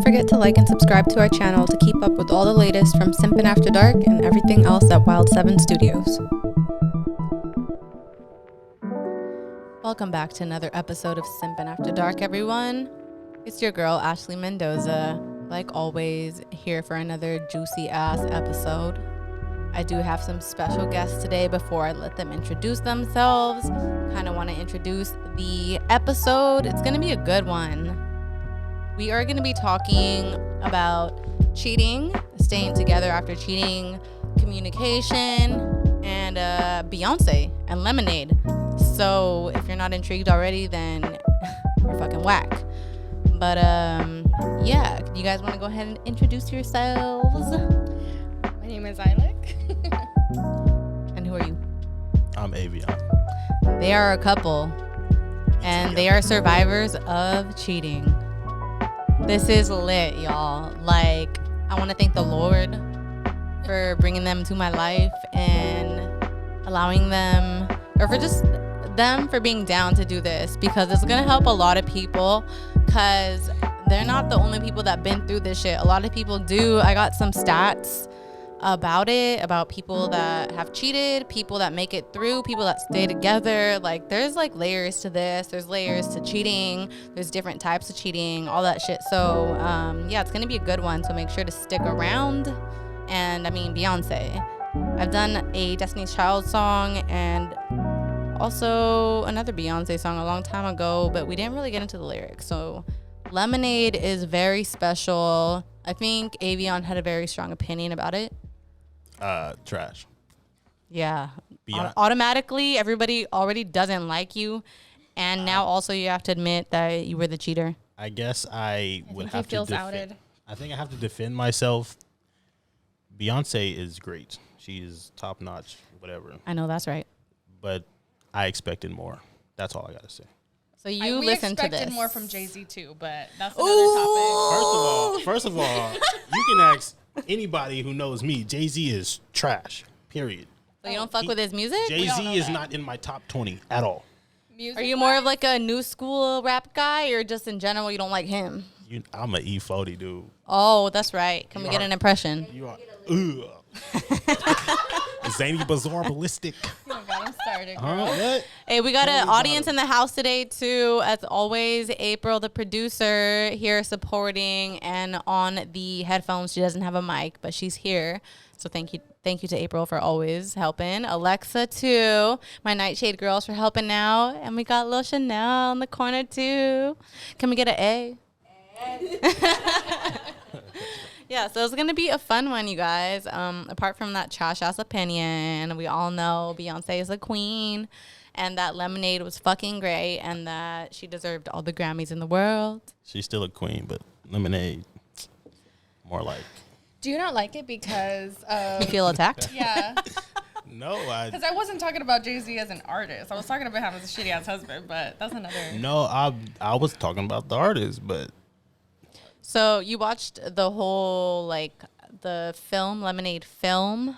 forget to like and subscribe to our channel to keep up with all the latest from Simpin After Dark and everything else at Wild 7 Studios. Welcome back to another episode of Simpin After Dark, everyone. It's your girl, Ashley Mendoza, like always, here for another juicy-ass episode. I do have some special guests today before I let them introduce themselves. Kind of want to introduce the episode. It's going to be a good one. We are going to be talking about cheating, staying together after cheating, communication, and Beyonce and Lemonade. So if you're not intrigued already, then you're fucking whack. But yeah, you guys want to go ahead and introduce yourselves? My name is Ailec. And who are you? I'm Ayvione. They are a couple, and they are survivors of cheating. This is lit, y'all. Like, I want to thank the Lord for bringing them to my life and allowing them, or for just them for being down to do this, because it's going to help a lot of people, because they're not the only people that been through this shit. A lot of people do. I got some stats about it, about people that have cheated, people that make it through, people that stay together. Like, there's like layers to this. There's layers to cheating. There's different types of cheating, all that shit. So yeah, it's gonna be a good one, so make sure to stick around. And I mean, Beyonce, I've done a Destiny's Child song and also another Beyonce song a long time ago, but we didn't really get into the lyrics. So Lemonade is very special. I think Ayvione had a very strong opinion about it. Trash. Yeah. Automatically, everybody already doesn't like you. And now also you have to admit that you were the cheater. I guess I would have to defend. outed. I think I have to defend myself. Beyonce is great. She is top notch, whatever. I know that's right. But I expected more. That's all I got to say. So you listen to this. We expected more from Jay-Z too, but that's another topic. First of all, you can ask anybody who knows me. Jay-Z is trash, period. So you don't fuck with his music? Jay-Z is not in my top 20 at all. Are you more of like a new school rap guy, or just in general you don't like him? I'm an E40 dude. Oh, that's right. Can we get an impression? You are. Zany, bizarre, ballistic. Oh God, I'm started, girl. Hey, we got an audience in the house today too. As always, April, the producer, here supporting, and on the headphones, she doesn't have a mic, but she's here. So thank you to April for always helping. Alexa too, my Nightshade girls, for helping out, and we got Lil Chanel in the corner too. Can we get an A? Yeah, so it's going to be a fun one, you guys. Apart from that trash-ass opinion, we all know Beyonce is a queen, and that Lemonade was fucking great, and that she deserved all the Grammys in the world. She's still a queen, but Lemonade, more like. Do you not like it because You feel attacked? Yeah. No, Because I wasn't talking about Jay-Z as an artist. I was talking about him as a shitty-ass husband, but that's another. No, I was talking about the artist, but. So you watched the whole, like, the film, Lemonade film?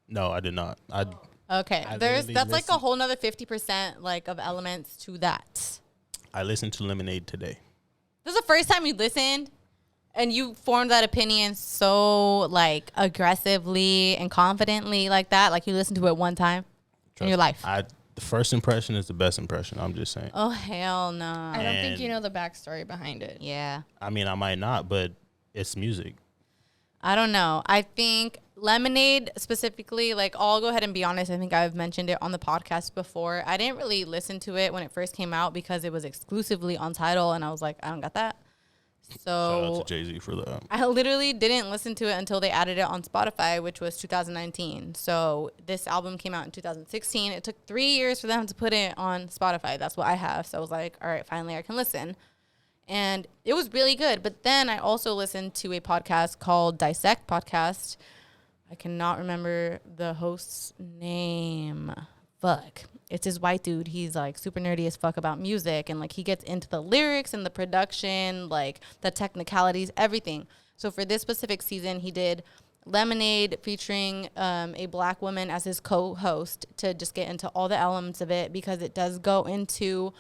No, I did not. Okay, that's like a whole nother 50% like of elements to that. I listened to Lemonade today. This is the first time you listened, and you formed that opinion so like aggressively and confidently like that. Like you listened to it one time in your life. The first impression is the best impression. I'm just saying. Oh hell no! I don't think you know the backstory behind it. Yeah. I mean, I might not, but it's music. I don't know. I think Lemonade specifically, like, I'll go ahead and be honest. I think I've mentioned it on the podcast before. I didn't really listen to it when it first came out because it was exclusively on Tidal, and I was like, I don't got that. So shout out to Jay-Z for that. I literally didn't listen to it until they added it on Spotify, which was 2019. So this album came out in 2016. It took 3 years for them to put it on Spotify. That's what I have. So I was like, all right, finally I can listen. And it was really good. But then I also listened to a podcast called Dissect Podcast. I cannot remember the host's name. Fuck. It's this white dude. He's like super nerdy as fuck about music, and like he gets into the lyrics and the production, like the technicalities, everything. So for this specific season, he did Lemonade featuring a black woman as his co-host to just get into all the elements of it, because it does go into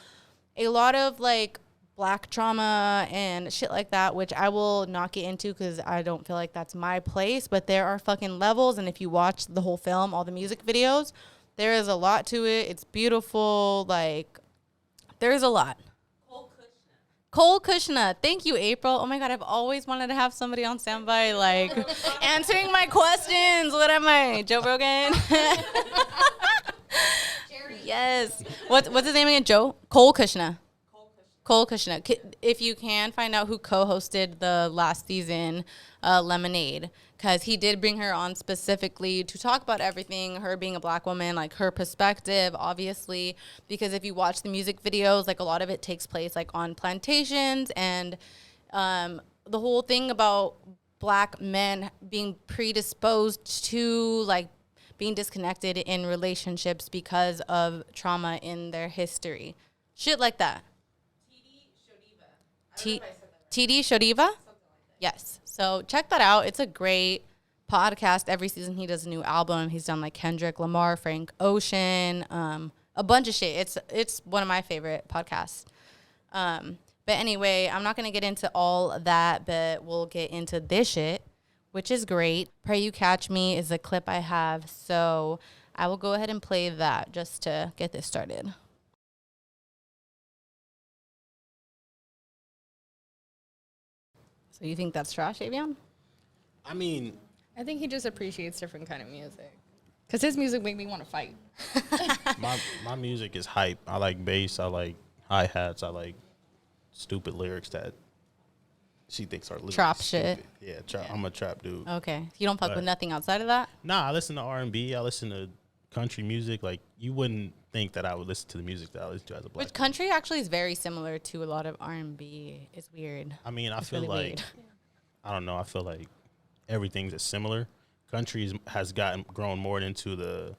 a lot of like black trauma and shit like that, which I will not get into because I don't feel like that's my place. But there are fucking levels, and if you watch the whole film, all the music videos, there is a lot to it. It's beautiful. Like, there's a lot. Cole Kushner. Thank you, April. Oh my God, I've always wanted to have somebody on standby, like, answering my questions. What am I, Joe Rogan? Yes. What's his name again? Cole Kushner. Cole Kushner. If you can find out who co-hosted the last season, Lemonade, because he did bring her on specifically to talk about everything, her being a black woman, like her perspective, obviously, because if you watch the music videos, like a lot of it takes place like on plantations, and the whole thing about black men being predisposed to like being disconnected in relationships because of trauma in their history. Shit like that. TD Shodiva? Yes. So check that out. It's a great podcast. Every season he does a new album. He's done like Kendrick Lamar, Frank Ocean, a bunch of shit. It's one of my favorite podcasts. But anyway, I'm not going to get into all of that, but we'll get into this shit, which is great. Pray You Catch Me is a clip I have. So I will go ahead and play that just to get this started. So you think that's trash, Ayvione? I mean, I think he just appreciates different kind of music. Because his music make me want to fight. my music is hype. I like bass. I like hi-hats. I like stupid lyrics that she thinks are literally Trap stupid. shit. Yeah, I'm a trap dude. Okay. You don't fuck with nothing outside of that? Nah, I listen to R&B. I listen to country music. Like, you wouldn't think that I would listen to the music that I listen to as a black Which country actually is very similar to a lot of R&B. It's weird. I mean, I It's feel really like, weird. I don't know. I feel like everything's is similar. Country has grown more into the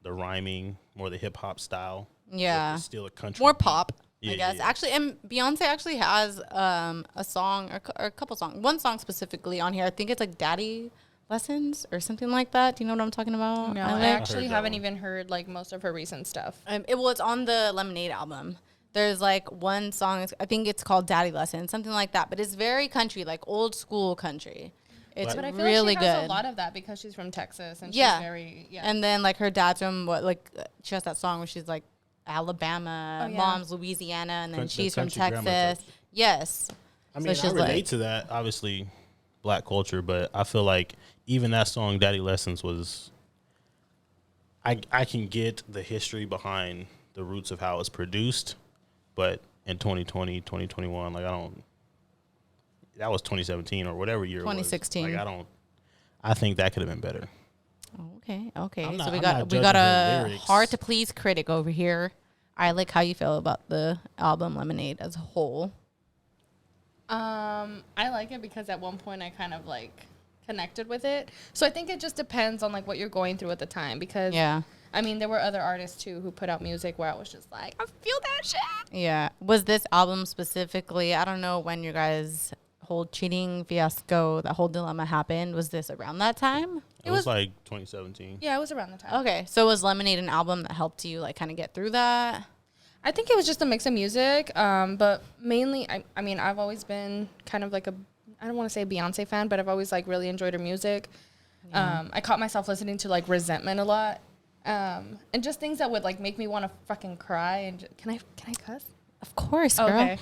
rhyming, more the hip hop style. Yeah. It's still a country. More beat. pop, Yeah, I guess. yeah. Actually, and Beyonce actually has a song or a couple songs. One song specifically on here. I think it's like Daddy Lessons or something like that. Do you know what I'm talking about? No, Ailec? I actually heard that haven't one. even heard like most of her recent stuff. It's on the Lemonade album. There's like one song, I think it's called Daddy Lessons, something like that. But it's very country, like old school country. It's But I feel really like she has good. a lot of that because she's from Texas and Yeah. she's very, And then like her dad's from she has that song where she's like Alabama, Oh, yeah. mom's Louisiana, and then The she's from country grandma Texas. type. Yes. I mean, So I she's relate like- to that, obviously, black culture, but I feel like even that song, Daddy Lessons, was, I can get the history behind the roots of how it's produced, but in 2020, 2021, like, that was 2017 or whatever year 2016. it was. Like, I think that could have been better. Okay. I'm So not we got judging her a lyrics. hard to please critic over here. Ailec, how you feel about the album Lemonade as a whole? I like it because at one point I kind of like connected with it. So I think it just depends on like what you're going through at the time because Yeah. I mean there were other artists too who put out music where I was just like, I feel that shit. Yeah. Was this album specifically, I don't know when your guys' whole cheating fiasco, that whole dilemma happened. Was this around that time? It was like 2017. Yeah, it was around the time. Okay. So was Lemonade an album that helped you like kind of get through that? I think it was just a mix of music, but mainly, I mean, I've always been kind of like I don't want to say a Beyonce fan, but I've always like really enjoyed her music. I caught myself listening to like Resentment a lot, and just things that would like make me want to fucking cry. And can I cuss? Of course, girl. Okay.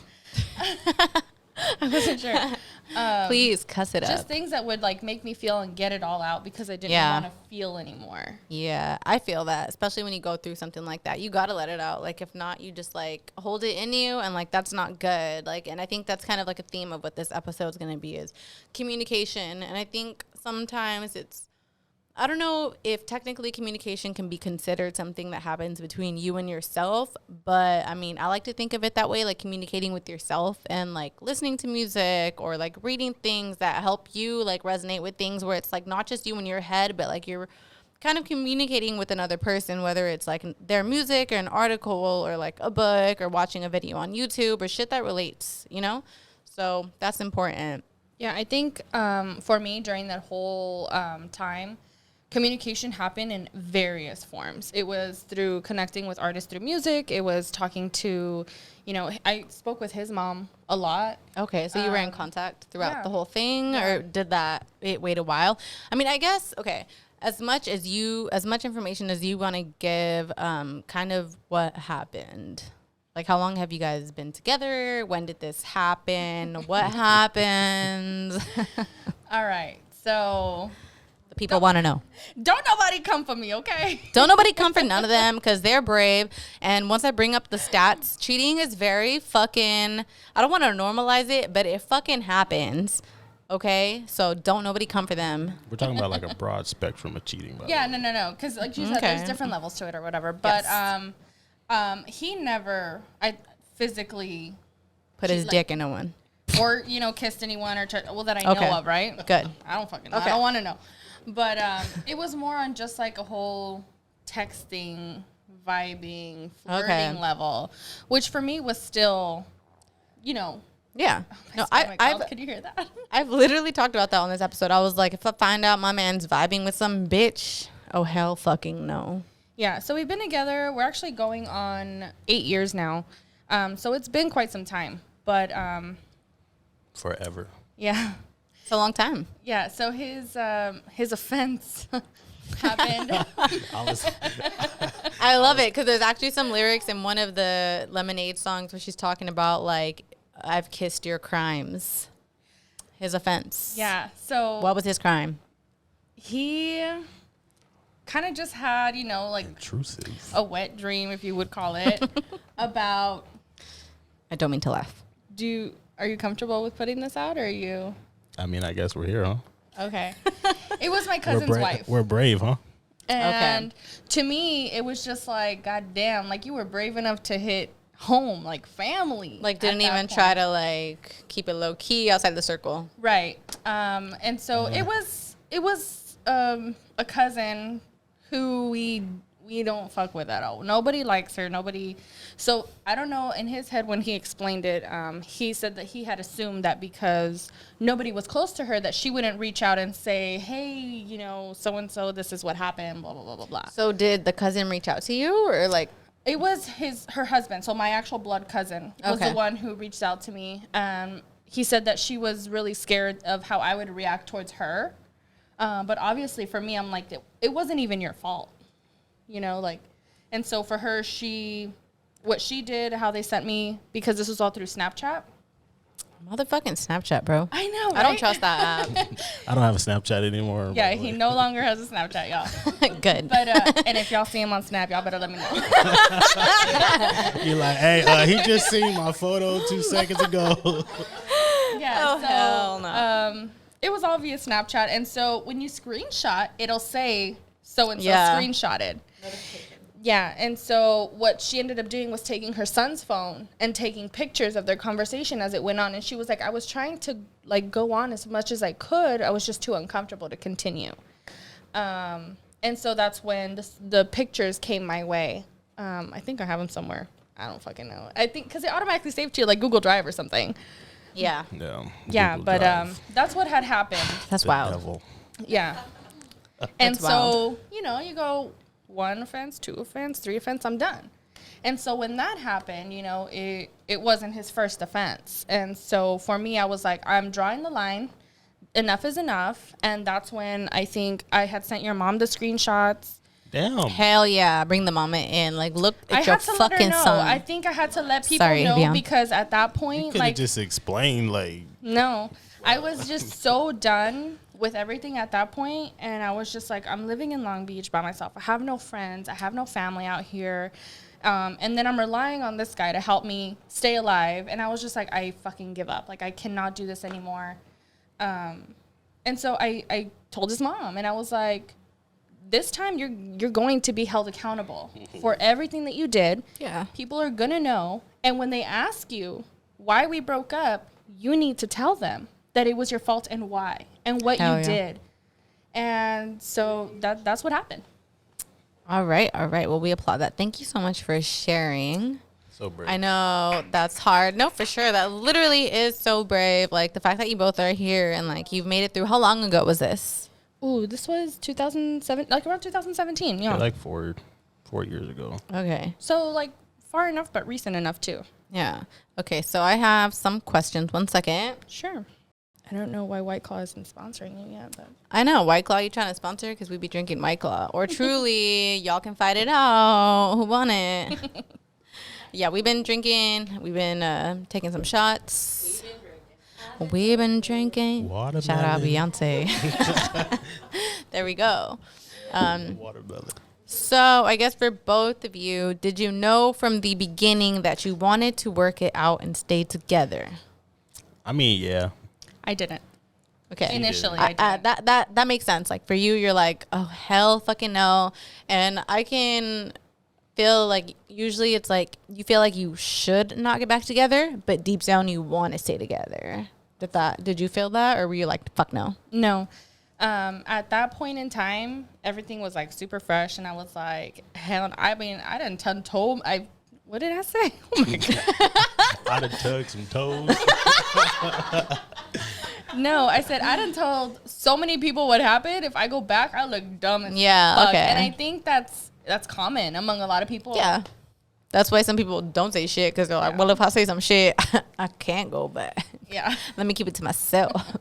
I wasn't sure. Please cuss it Just up. things that would like make me feel and get it all out because I didn't Yeah. want to feel anymore. Yeah, I feel that, especially when you go through something like that. You got to let it out. Like, if not, you just, like, hold it in you, and, like, that's not good. Like, and I think that's kind of, like, a theme of what this episode is going to be is communication. And I think sometimes I don't know if technically communication can be considered something that happens between you and yourself, but, I mean, I like to think of it that way, like, communicating with yourself and, like, listening to music or, like, reading things that help you, like, resonate with things where it's, like, not just you in your head, but, like, you're kind of communicating with another person, whether it's like their music or an article or like a book or watching a video on YouTube or shit that relates, you know? So that's important. Yeah, I think for me during that whole time, communication happened in various forms. It was through connecting with artists through music. It was talking to, I spoke with his mom a lot. Okay, so you were in contact throughout the whole thing, Yeah. or did that it wait a while? I mean, I guess, okay, as much information as you want to give, kind of what happened. Like, how long have you guys been together? When did this happen? What happened? All right. So The people want to know. don't nobody come for me, okay? Don't nobody come for none of them because they're brave. And once I bring up the stats, cheating is very fucking, I don't want to normalize it, but it fucking happens. Okay? So don't nobody come for them. We're talking about like a broad spectrum of cheating. By Yeah, the way. no. Because like you said, Okay. there's different levels to it or whatever. But Yes. he never, I physically Put his dick in no one. or kissed anyone or that I Okay. know of, right? Good. I don't fucking know. Okay. I don't want to know. But it was more on just like a whole texting, vibing, flirting level, which for me was still, Yeah. No, oh my God, could you hear that? I've literally talked about that on this episode. I was like, if I find out my man's vibing with some bitch, oh hell fucking no. Yeah, so we've been together. We're actually going on 8 years now. So it's been quite some time. But Forever. yeah. It's a long time. Yeah, so his offense happened. I love it because there's actually some lyrics in one of the Lemonade songs where she's talking about like, I've kissed your crimes. His offense. Yeah, so What was his crime? he kind of just had, like Intrusive. a wet dream, if you would call it, about I don't mean to laugh. are you comfortable with putting this out, or are you I mean, I guess we're here, huh? okay? It was my cousin's wife. We're brave, huh? And to me, it was just like, God damn, like you were brave enough to hit home, like family. Like, didn't at that even point. try to like keep it low key outside the circle. Right. And so it was a cousin who we don't fuck with at all. Nobody likes her. Nobody. So I don't know. In his head, when he explained it, he said that he had assumed that because nobody was close to her, that she wouldn't reach out and say, "Hey, so and so, this is what happened." Blah blah blah blah blah. So did the cousin reach out to you or like? It was her husband. So my actual blood cousin was Okay. the one who reached out to me. He said that she was really scared of how I would react towards her. But obviously for me, I'm like, it wasn't even your fault, and so for her, what she did, how they sent me, because this was all through Snapchat. Motherfucking Snapchat, bro. I know, right? I don't trust that app. I don't have a Snapchat anymore. Yeah, but, he like, no longer has a Snapchat, y'all. Good. But, and if y'all see him on Snap, y'all better let me know. You're like, hey, he just seen my photo 2 seconds ago. Yeah. Oh, so, hell no. It was all via Snapchat, and so when you screenshot, it'll say so and so Yeah. screenshotted. Yeah, and so what she ended up doing was taking her son's phone and taking pictures of their conversation as it went on, and she was like, I was trying to like go on as much as I could. I was just too uncomfortable to continue. And so that's when the pictures came my way. I think I have them somewhere. I don't fucking know. I think because they automatically saved to your like Google Drive or something. Yeah. Yeah. Yeah, Google but Drive. that's what had happened. That's The wild. devil. Yeah. And That's so, you go 1 offense, 2 offense, 3 offense, I'm done. And so when that happened, it wasn't his first offense. And so for me, I was like, I'm drawing the line. Enough is enough. And that's when I think I had sent your mom the screenshots. Damn. Hell yeah. Bring the mama in. Like, look I at your had to let her fucking know. son. I think I had to let people Sorry, know Beyonce. because at that You point, could have like, just explained, like, no, I was just so done with everything at that point, and I was just like, I'm living in Long Beach by myself. I have no friends. I have no family out here. And then I'm relying on this guy to help me stay alive. And I was just like, I fucking give up. Like, I cannot do this anymore. And so I told his mom, and I was like, this time you're going to be held accountable for everything that you did. Yeah. People are going to know. And when they ask you why we broke up, you need to tell them that it was your fault and why and what Hell you yeah. did. And so that's what happened. All right. Well, we applaud that. Thank you so much for sharing. so brave. I know that's hard. No, for sure. That literally is so brave. Like the fact that you both are here and like you've made it through. How long ago was this? Ooh, this was 2007, like around 2017. Yeah. Like 4 years ago. Okay. So like far enough, but recent enough too. Yeah. Okay. So I have some questions. 1 second. Sure. I don't know why White Claw isn't sponsoring you yet, but I know. White Claw, you trying to sponsor? Because we be drinking White Claw. Or Truly, y'all can fight it out. Who won it? Yeah, we've been drinking. We've been taking some shots. We've been drinking. Watermelon. Shout out Beyonce. There we go. Watermelon. So I guess for both of you, did you know from the beginning that you wanted to work it out and stay together? I mean, yeah. I didn't. Okay. Initially, I didn't. That makes sense. Like for you, you're like, oh hell, fucking no. And I can feel like usually it's like you feel like you should not get back together, but deep down you want to stay together. Did you feel that, or were you like, fuck no? No. At that point in time, everything was like super fresh, and I was like, hell, I mean, I didn't told what did I say? Oh my god. I done tugged some toes. No, I said I done told so many people what happened. If I go back, I look dumb as fuck. Okay. And I think that's common among a lot of people. Yeah. That's why some people don't say shit, because they're like, well, if I say some shit, I can't go back. Yeah. Let me keep it to myself.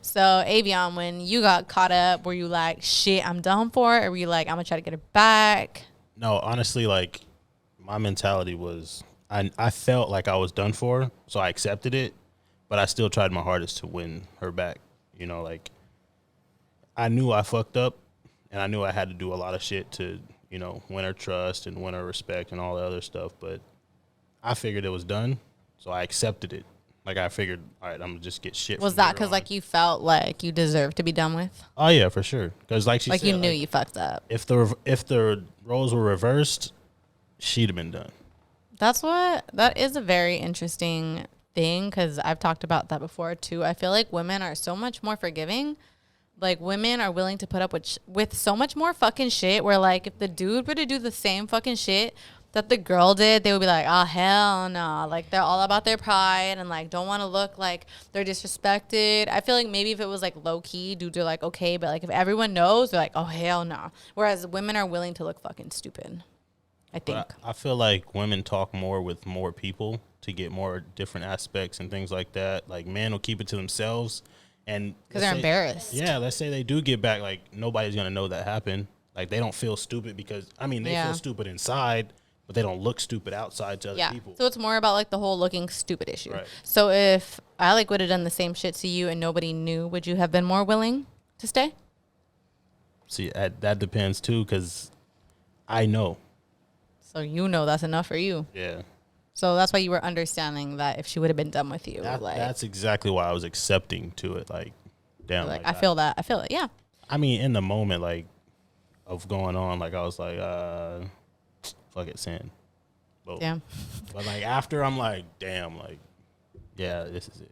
So, Ayvione, when you got caught up, were you like, shit, I'm done for it? Or were you like, I'm going to try to get it back? No, honestly, like, my mentality was, I felt like I was done for, so I accepted it, but I still tried my hardest to win her back. You know, like, I knew I fucked up, and I knew I had to do a lot of shit to, you know, win her trust and win her respect and all the other stuff, but I figured it was done, so I accepted it. Like, I figured, all right, I'm going to just get shit. Was that because, like, you felt like you deserved to be done with? Oh, yeah, for sure. Because, like she said, you knew you fucked up. If the roles were reversed, she'd have been done. That is a very interesting thing, because I've talked about that before, too. I feel like women are so much more forgiving. Like, women are willing to put up with so much more fucking shit, where, like, if the dude were to do the same fucking shit that the girl did, they would be like, oh, hell no. Like, they're all about their pride and, like, don't want to look like they're disrespected. I feel like maybe if it was, like, low-key, dudes are like, okay. But, like, if everyone knows, they're like, oh, hell no. Whereas women are willing to look fucking stupid, I think. But I feel like women talk more with more people to get more different aspects and things like that. Like, men will keep it to themselves. And because they're embarrassed. Yeah, let's say they do get back. Like, nobody's going to know that happened. Like, they don't feel stupid because, I mean, they feel stupid inside, but they don't look stupid outside to other people. So it's more about, like, the whole looking stupid issue. Right. So if Ailec would have done the same shit to you and nobody knew, would you have been more willing to stay? See, that depends, too, because I know. So you know that's enough for you. Yeah. So that's why you were understanding that if she would have been done with you. That's exactly why I was accepting to it. Like, damn. Like, I feel that. I feel it, yeah. I mean, in the moment, like, of going on, like, I was like, fuck it, sin. But, Damn. But, like, after, I'm like, damn, like, yeah, this is it.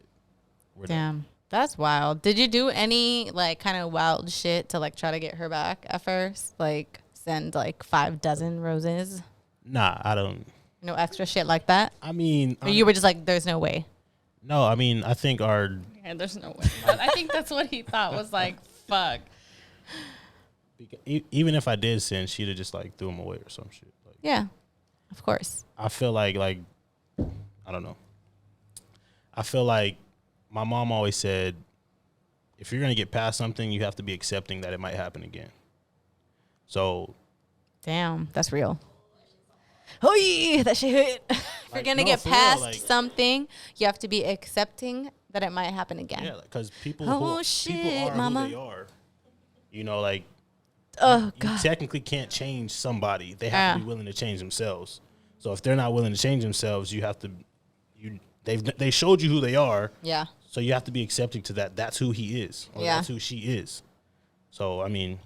We're Damn. done. That's wild. Did you do any, like, kind of wild shit to, like, try to get her back at first? Like, send, like, 5 dozen roses? Nah, I don't. No extra shit like that? I mean. Or you were just like, there's no way? No, I mean, I think our. Yeah, there's no way. I think that's what he thought was like, fuck. Even if I did sin, she'd have just, like, threw him away or some shit. Like, Yeah, of course. I feel like, I don't know. I feel like my mom always said, if you're going to get past something, you have to be accepting that it might happen again. So. Damn, that's real. Oh, yeah, that shit hit. If you're going to get past something, you have to be accepting that it might happen again. Yeah, because people, people are mama. who they are. You know, like, God. You technically can't change somebody. They have to be willing to change themselves. So if they're not willing to change themselves, you have to, they showed you who they are. Yeah. So you have to be accepting to that. That's who he is. Or that's who she is. So, I mean.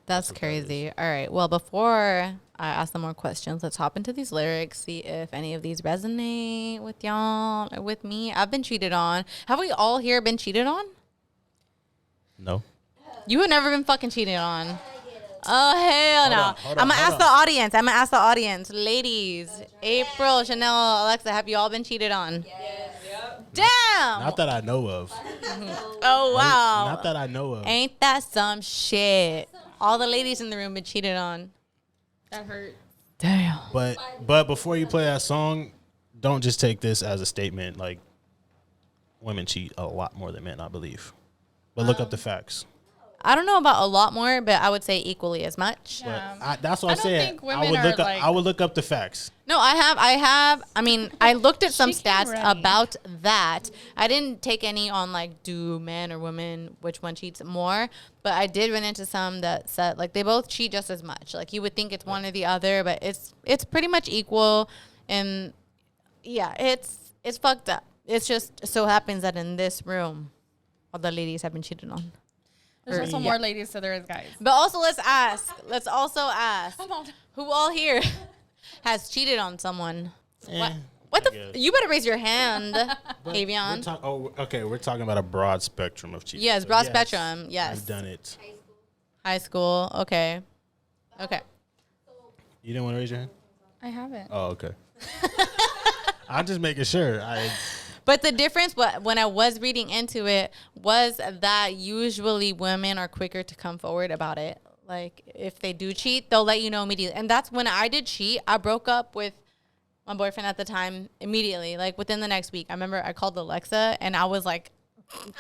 That's crazy. All right. Well, before I ask them more questions, let's hop into these lyrics, see if any of these resonate with y'all or with me. I've been cheated on. Have we all here been cheated on? No. You have never been fucking cheated on. Oh, hell no. Hold on, I'm going to ask the audience. Ladies, April, Chanel, Alexa, have you all been cheated on? Yes. Yep. Damn. Not that I know of. Oh wow. Not that I know of. Ain't that some shit? All the ladies in the room been cheated on. That hurt. Damn. But before you play that song, don't just take this as a statement. Like, women cheat a lot more than men, I believe. But look up the facts. I don't know about a lot more, but I would say equally as much. Yeah. But that's what I'm don't saying. think I women would are, look up. like- I would look up the facts. No, I have. I mean, I looked at some She came stats ready. about that. I didn't take any on like do men or women, which one cheats more. But I did run into some that said like they both cheat just as much. Like you would think it's one or the other, but it's pretty much equal. And yeah, it's fucked up. It's just so happens that in this room, all the ladies have been cheated on. There's also more ladies, so there is guys. But also, let's also ask, Come on. who all here has cheated on someone? What I the? guess. You better raise your hand, We're Ayvione. okay. We're talking about a broad spectrum of cheating. Yes, So broad spectrum. Yes. I've done it. High school. Okay. You didn't want to raise your hand? I haven't. Oh, okay. I'm just making sure. But the difference, when I was reading into it, was that usually women are quicker to come forward about it. Like, if they do cheat, they'll let you know immediately. And that's when I did cheat. I broke up with my boyfriend at the time immediately, like within the next week. I remember I called Alexa, and I was like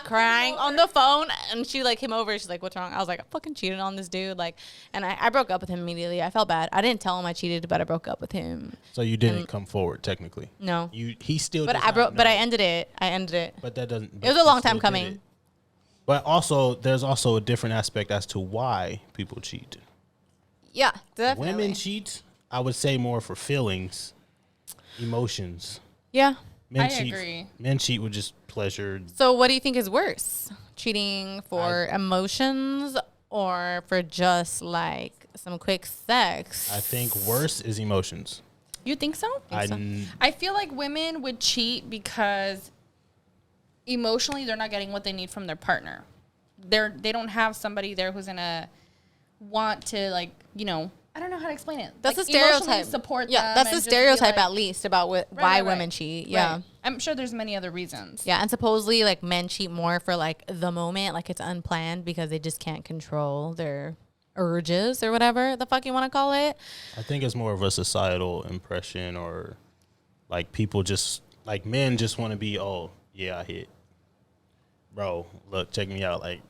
crying on the phone, and she like came over. She's like, "What's wrong?" I was like, "I fucking cheated on this dude." Like, and I broke up with him immediately. I felt bad. I didn't tell him I cheated, but I broke up with him. So you didn't come forward technically. No. He still. But does I not broke. But know. I ended it. But that doesn't. It was a long time coming. But also, there's also a different aspect as to why people cheat. Yeah, definitely. Women cheat, I would say, more for feelings, emotions. Yeah. I agree. Men cheat with just pleasure. So what do you think is worse? Cheating for emotions or for just like some quick sex? I think worse is emotions. You think so? I feel like women would cheat because emotionally they're not getting what they need from their partner. They don't have somebody there who's gonna want to, like, you know, I don't know how to explain it. That's like, a stereotype. emotionally support yeah, them that's and a just be stereotype like- at least about why right. women cheat. Yeah. Right. I'm sure there's many other reasons. Yeah, and supposedly like men cheat more for like the moment, like it's unplanned because they just can't control their urges or whatever the fuck you want to call it. I think it's more of a societal impression, or like people just like men just want to be, oh yeah, I hit, bro. Look, check me out. Like,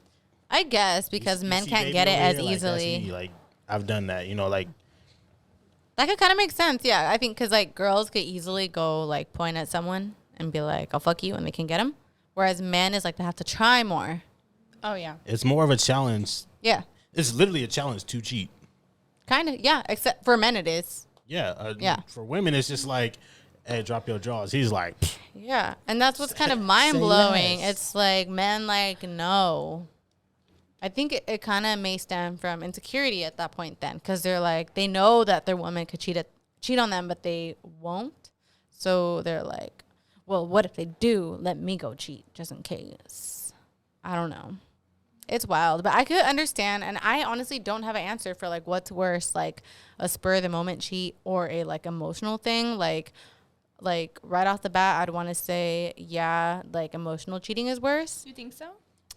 I guess because you men see can't baby get it over as here? Like, that's easily. me. Like, I've done that, you know, like. That could kind of make sense. Yeah, I think because like girls could easily go like point at someone and be like, "I'll fuck you," and they can get them. Whereas men is like they have to try more. Oh yeah. It's more of a challenge. Yeah, It's literally a challenge to cheat. kind of. Yeah, except for men it is. Yeah. Yeah. For women, it's just like, hey, drop your jaws. He's like, Yeah, and that's what's kind of mind blowing. yes. It's like men like no. I think it kind of may stem from insecurity at that point then, because they're like they know that their woman could cheat on them, but they won't. So they're like, well, what if they do? Let me go cheat just in case. I don't know. It's wild, but I could understand, and I honestly don't have an answer for like what's worse, like a spur of the moment cheat or a like emotional thing. Like right off the bat, I'd want to say, yeah, like emotional cheating is worse. You think so?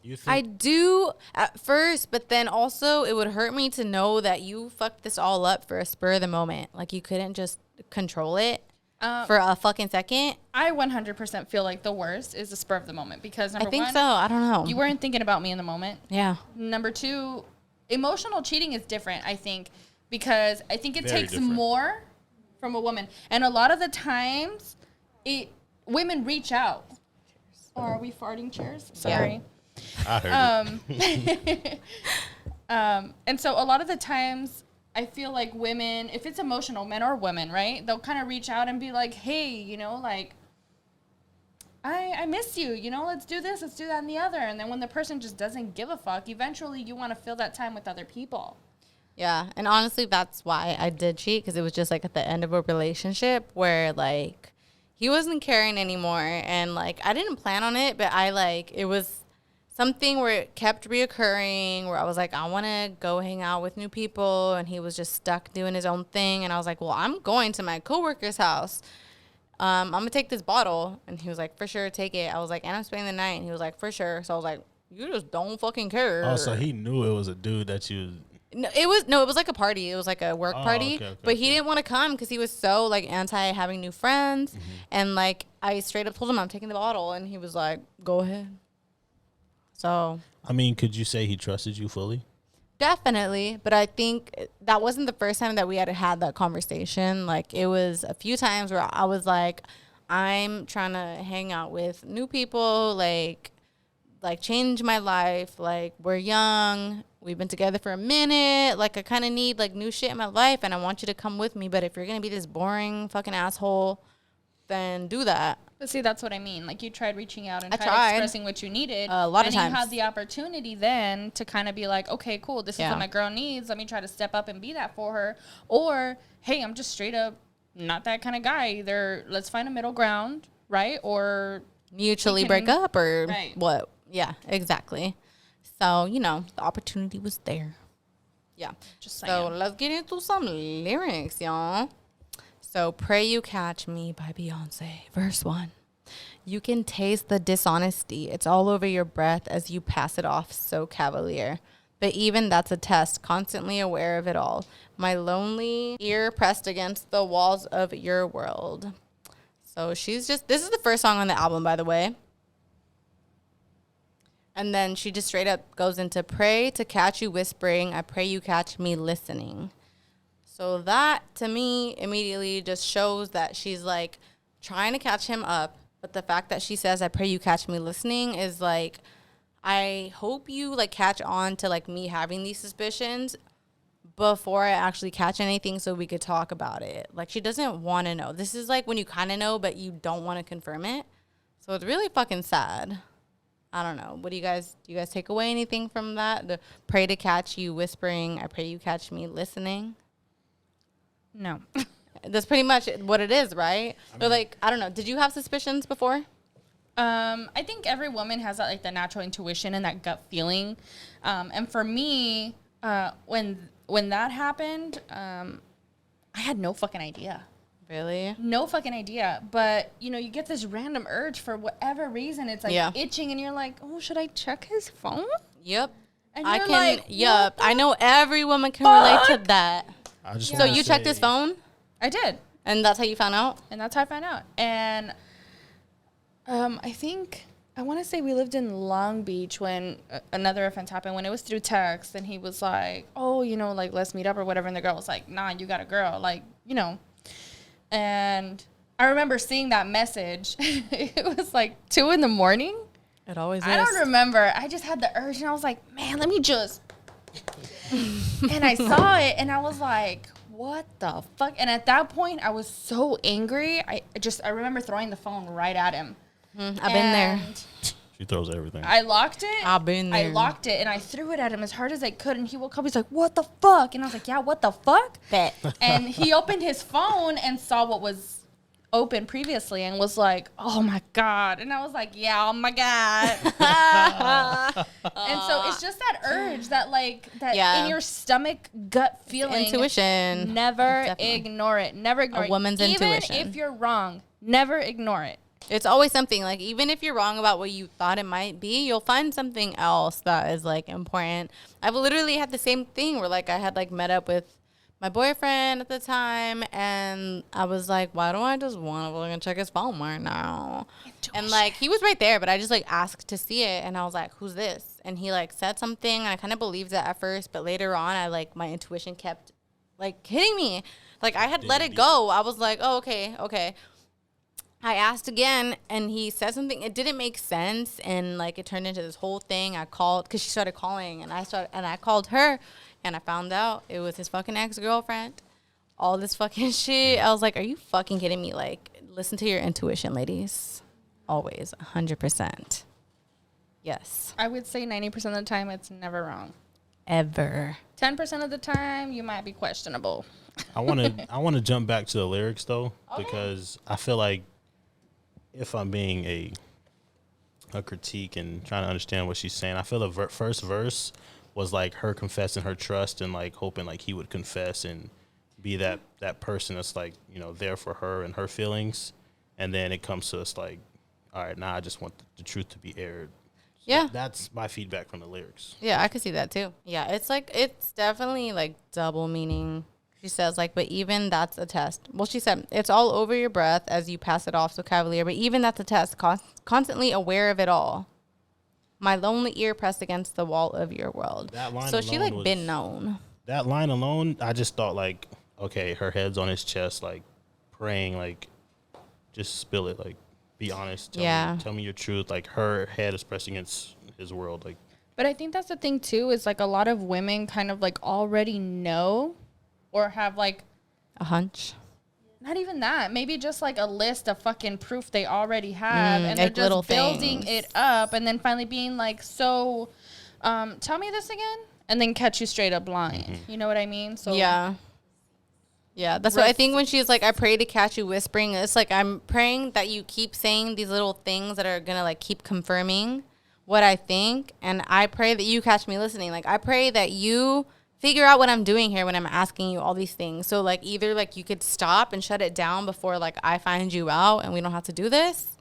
you think I do at first, but then also it would hurt me to know that you fucked this all up for a spur of the moment. Like you couldn't just control it for a fucking second. I 100% feel like the worst is the spur of the moment because I number think one, so. I don't know. you weren't thinking about me in the moment. Yeah. Number two, emotional cheating is different, I think, because I think it Very takes different. more from a woman. And a lot of the times, women reach out. Oh, are we farting chairs? Sorry. I heard it. And so a lot of the times, I feel like women, if it's emotional, men or women, right? They'll kind of reach out and be like, hey, you know, like, I miss you, you know, let's do this, let's do that and the other. And then when the person just doesn't give a fuck, eventually you want to fill that time with other people. Yeah. And honestly, that's why I did cheat, because it was just like at the end of a relationship where like he wasn't caring anymore. And like I didn't plan on it, but it was something where it kept reoccurring, where I was like, I want to go hang out with new people. And he was just stuck doing his own thing. And I was like, well, I'm going to my coworker's house. I'm gonna take this bottle. And he was like, for sure, take it. I was like, and I'm spending the night. And he was like, for sure. So I was like, you just don't fucking care. Oh, so he knew it was a dude that you. No, it was like a party. It was like a work party. Okay, but he didn't want to come because he was so like anti having new friends. And like I straight up told him I'm taking the bottle, and he was like, go ahead. So I mean, could you say he trusted you fully? definitely, but I think that wasn't the first time that we had that conversation. Like it was a few times where I was like, I'm trying to hang out with new people, like change my life. Like we're young, we've been together for a minute. Like I kind of need like new shit in my life, and I want you to come with me. But if you're gonna be this boring fucking asshole, then do that. But see, that's what I mean. Like, you tried reaching out and I tried tried. expressing what you needed. A lot of times. And you had the opportunity then to kind of be like, okay, cool, this is Yeah. what my girl needs. Let me try to step up and be that for her. Or, hey, I'm just straight up not that kind of guy. Either let's find a middle ground, right? Or Mutually can- break up or Right. what? Yeah, exactly. So, you know, the opportunity was there. Yeah. just So saying. let's get into some lyrics, y'all. So Pray You Catch Me by Beyonce, verse 1. You can taste the dishonesty. It's all over your breath as you pass it off so cavalier. But even that's a test, constantly aware of it all. My lonely ear pressed against the walls of your world. So this is the first song on the album, by the way. And then she just straight up goes into pray to catch you whispering. I pray you catch me listening. So that to me immediately just shows that she's like trying to catch him up. But the fact that she says, I pray you catch me listening is like, I hope you like catch on to like me having these suspicions before I actually catch anything so we could talk about it. Like she doesn't want to know. This is like when you kind of know, but you don't want to confirm it. So it's really fucking sad. I don't know. What do you guys take away anything from that? The pray to catch you whispering, I pray you catch me listening. No. That's pretty much what it is, right? Or like, I don't know. Did you have suspicions before? I think every woman has that, like, the natural intuition and that gut feeling. And for me, when that happened, I had no fucking idea. Really? No fucking idea. But, you know, you get this random urge for whatever reason. It's like itching and you're like, oh, should I check his phone? Yep. And I you're can. like, Yep. what I the know every woman can relate to that. I just So wanna you checked his say- phone, I did. and that's how you found out? And that's how I found out. And I want to say we lived in Long Beach when another offense happened, when it was through text. And he was like, oh, you know, like, let's meet up or whatever. And the girl was like, nah, you got a girl. Like, you know. And I remember seeing that message. It was like 2 a.m. It always is. I don't remember. I just had the urge. And I was like, man, let me just. And I saw it. And I was like, what the fuck? And at that point, I was so angry. I remember throwing the phone right at him. I've been there. She throws everything. I locked it. I've been there. I locked it and I threw it at him as hard as I could. And he woke up. He's like, what the fuck? And I was like, yeah, what the fuck? Bet. And he opened his phone and saw what was open previously and was like, oh my God. And I was like, yeah, oh my God. And so it's just that urge, that like, that Yeah. in your stomach gut feeling. Intuition. Never Definitely. ignore it. Never ignore it. woman's intuition. Even if you're wrong, never ignore it. It's always something. Like, even if you're wrong about what you thought it might be, you'll find something else that is, like, important. I've literally had the same thing where, like, I had, like, met up with my boyfriend at the time, and I was like, why do I just want to fucking check his phone right now? And, like, he was right there, but I just, like, asked to see it, and I was like, who's this? And he, like, said something, and I kind of believed it at first, but later on, my intuition kept, like, hitting me. Like, I had let it go. I was like, oh, okay. I asked again, and he said something. It didn't make sense, and like it turned into this whole thing. I called because she started calling, and I called her, and I found out it was his fucking ex-girlfriend. All this fucking shit. I was like, "Are you fucking kidding me?" Like, listen to your intuition, ladies. Always, 100%. Yes. I would say 90% of the time it's never wrong. Ever. 10% of the time you might be questionable. I want to jump back to the lyrics though, because I feel like if I'm being a critique and trying to understand what she's saying, I feel the first verse was like her confessing her trust and like hoping like he would confess and be that person that's like, you know, there for her and her feelings. and then it comes to us like, all right, now I just want the truth to be aired. Yeah. That's my feedback from the lyrics. Yeah, I could see that too. Yeah, it's like, it's definitely like double meaning. She says like, but even that's a test. Well, she said, it's all over your breath as you pass it off so cavalier, but even that's a test, constantly aware of it all. My lonely ear pressed against the wall of your world. That line so she like alone been known. That line alone, I just thought like, okay, her head's on his chest, like praying, like just spill it, like be honest. Tell me your truth. Like her head is pressed against his world. Like, but I think that's the thing too, is like a lot of women kind of like already know or have like a hunch. Not even that. Maybe just like a list of fucking proof they already have, and like they're just building things. it up, and then finally being like, so, tell me this again, and then catch you straight up lying. Mm-hmm. You know what I mean? So Yeah, that's what I think when she's like, I pray to catch you whispering. It's like, I'm praying that you keep saying these little things that are gonna like keep confirming what I think, and I pray that you catch me listening. Like, I pray that you figure out what I'm doing here when I'm asking you all these things. So like, either like you could stop and shut it down before like I find you out and we don't have to do this.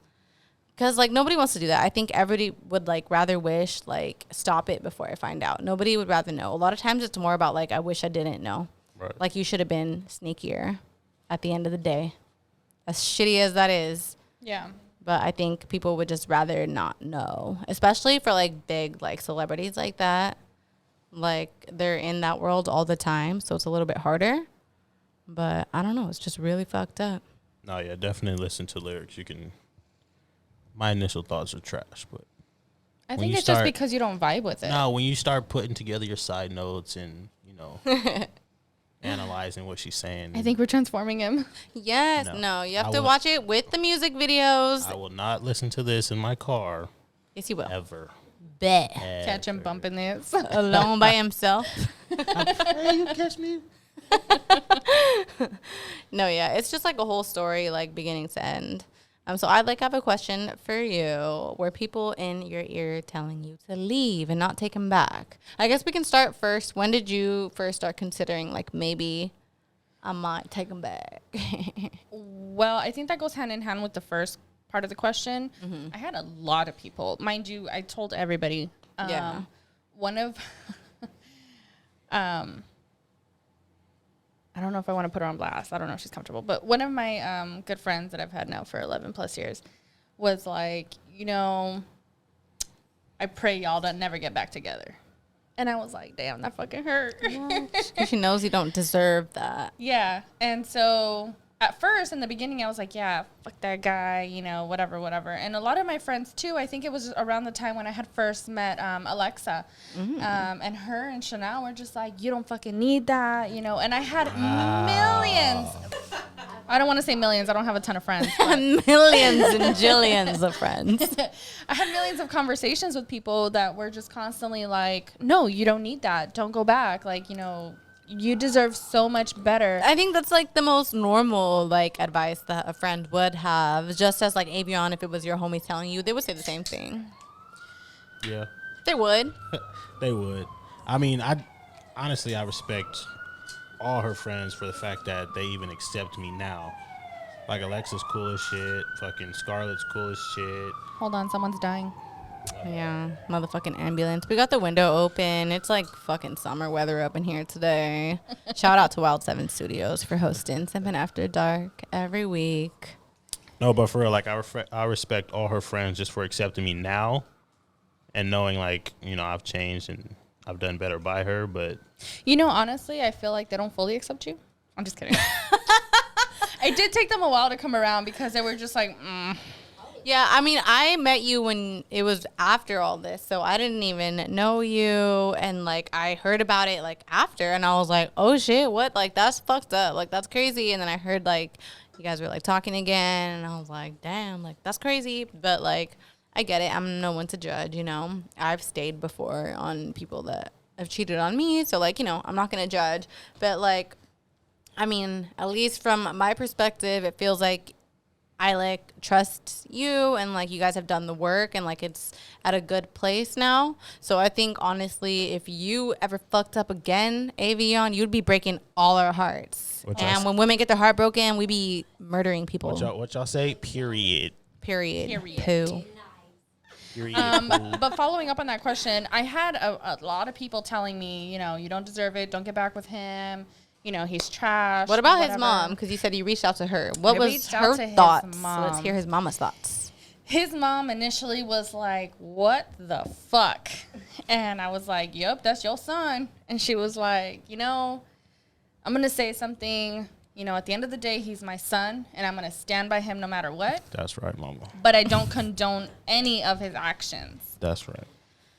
Cause like nobody wants to do that. I think everybody would like rather wish like stop it before I find out. Nobody would rather know. A lot of times it's more about like, I wish I didn't know. right. Like you should have been sneakier at the end of the day. As shitty as that is. yeah. But I think people would just rather not know, especially for like big like celebrities like that. Like they're in that world all the time, so it's a little bit harder. But I don't know, it's just really fucked up. No, yeah, definitely listen to lyrics. You can. My initial thoughts are trash, but I when think you it's just start- because you don't vibe with it. no, when you start putting together your side notes and analyzing what she's saying, I think we're transforming him. Yes, No. no, you have I to will- watch it with the music videos. I will not listen to this in my car Yes, you will. ever. Bet. Catch him bumping this. Alone by himself. Hey, you catch me? No, yeah, it's just like a whole story, like beginning to end. So I'd like to have a question for you. Were people in your ear telling you to leave and not take him back? I guess we can start first. When did you first start considering like maybe I might take him back? Well, I think that goes hand in hand with the first part of the question. I had a lot of people. Mind you, I told everybody. Yeah. One of... I don't know if I want to put her on blast. I don't know if she's comfortable. But one of my good friends that I've had now for 11 plus years was like, I pray y'all don't never get back together. And I was like, damn, that fucking hurt. Because she knows you don't deserve that. Yeah. And so at first, in the beginning, I was like, yeah, fuck that guy, whatever. And a lot of my friends, too, I think it was around the time when I had first met Alexa. And her and Chanel were just like, you don't fucking need that, And I had millions. I don't want to say millions. I don't have a ton of friends. Millions and jillions of friends. I had millions of conversations with people that were just constantly like, no, you don't need that. Don't go back. Like, you deserve so much better. I think that's like the most normal like advice that a friend would have. Just as like Ayvione, if it was your homie telling you, they would say the same thing. Yeah, They would. they would. I mean, I respect all her friends for the fact that they even accept me now. Like Alexa's cool as shit. Fucking Scarlett's cool as shit. Hold on, someone's dying. Yeah, motherfucking ambulance. We got the window open. It's like fucking summer weather up in here today. Shout out to Wild 7 Studios for hosting Simpin After Dark every week. No, but for real, like I respect all her friends just for accepting me now, and knowing like I've changed and I've done better by her. But Honestly, I feel like they don't fully accept you. I'm just kidding. It did take them a while to come around because they were just like, Yeah, I mean, I met you when it was after all this, so I didn't even know you, and like I heard about it like after, and I was like, oh shit, what? Like that's fucked up, like that's crazy. And then I heard like you guys were like talking again, and I was like, damn, like that's crazy. But like I get it. I'm no one to judge, I've stayed before on people that have cheated on me, so like I'm not gonna judge. But like, I mean, at least from my perspective, it feels like Ailec trusts you and like you guys have done the work and like it's at a good place now. So I think honestly, if you ever fucked up again, Ayvione, you'd be breaking all our hearts. And when women get their heart broken, we be murdering people. What y'all say? Period. Poo. But following up on that question, I had a lot of people telling me, you know, you don't deserve it. Don't get back with him. You know, he's trash. What about his mom? Because you said you reached out to her. What was her thoughts? Let's hear his mama's thoughts. His mom initially was like, what the fuck? And I was like, yep, that's your son. And she was like, you know, I'm going to say something. You know, at the end of the day, he's my son, and I'm going to stand by him no matter what. That's right, mama. But I don't condone any of his actions. That's right.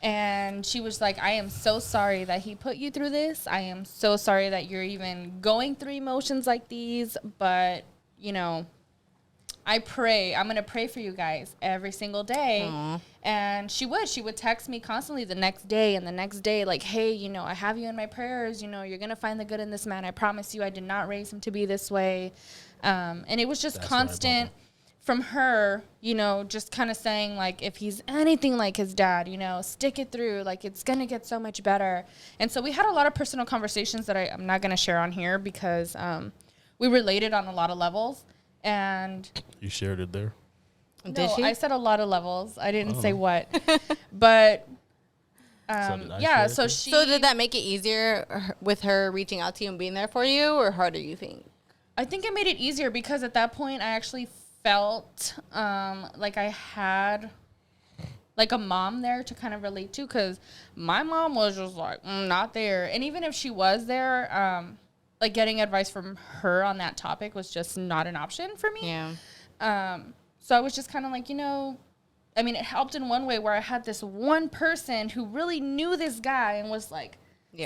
And she was like, I am so sorry that he put you through this. I am so sorry that you're even going through emotions like these. But, you know, I'm going to pray for you guys every single day. Aww. And she would text me constantly the next day, like, hey, you know, I have you in my prayers. You know, you're going to find the good in this man. I promise you I did not raise him to be this way. And it was just constant from her, you know, just kind of saying, like, if he's anything like his dad, you know, stick it through. Like, it's going to get so much better. And so we had a lot of personal conversations that I'm not going to share on here because we related on a lot of levels. And you shared it there? No, I said a lot of levels. I didn't say what. But, yeah, so did that make it easier with her reaching out to you and being there for you, or harder, you think? I think it made it easier because at that point I actually felt like I had like a mom there to kind of relate to, because my mom was just like not there. And even if she was there, like getting advice from her on that topic was just not an option for me. Yeah. So I was just kind of like, you know, I mean, it helped in one way where I had this one person who really knew this guy and was like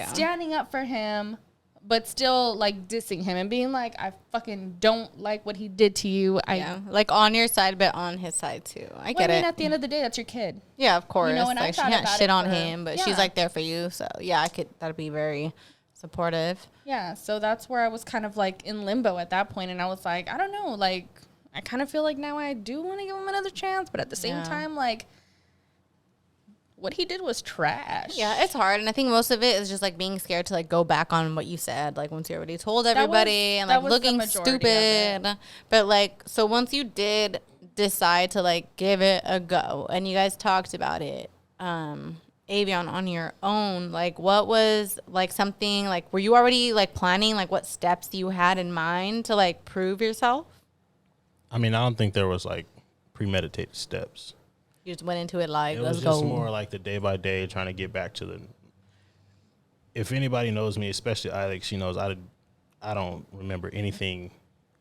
standing up for him, but still like dissing him and being like, I fucking don't like what he did to you. Like on your side, but on his side too. I get it. At the end of the day, that's your kid. Yeah, of course. You know, and like, I thought she can't about shit it on him, but she's like there for you. So yeah, that'd be very supportive. Yeah, so that's where I was kind of like in limbo at that point, and I was like, I don't know, like I kind of feel like now I do want to give him another chance, but at the same time, like what he did was trash. Yeah, it's hard, and I think most of it is just like being scared to like go back on what you said, like once you already told everybody and like looking stupid. But like, so once you did decide to like give it a go, and you guys talked about it, Ayvione, on your own, like what was like something like, were you already like planning like what steps you had in mind to like prove yourself? I mean, I don't think there was like premeditated steps. You just went into it like, let's go. It was just more like the day by day trying to get back to the. If anybody knows me, especially Ailec, she knows I don't remember anything,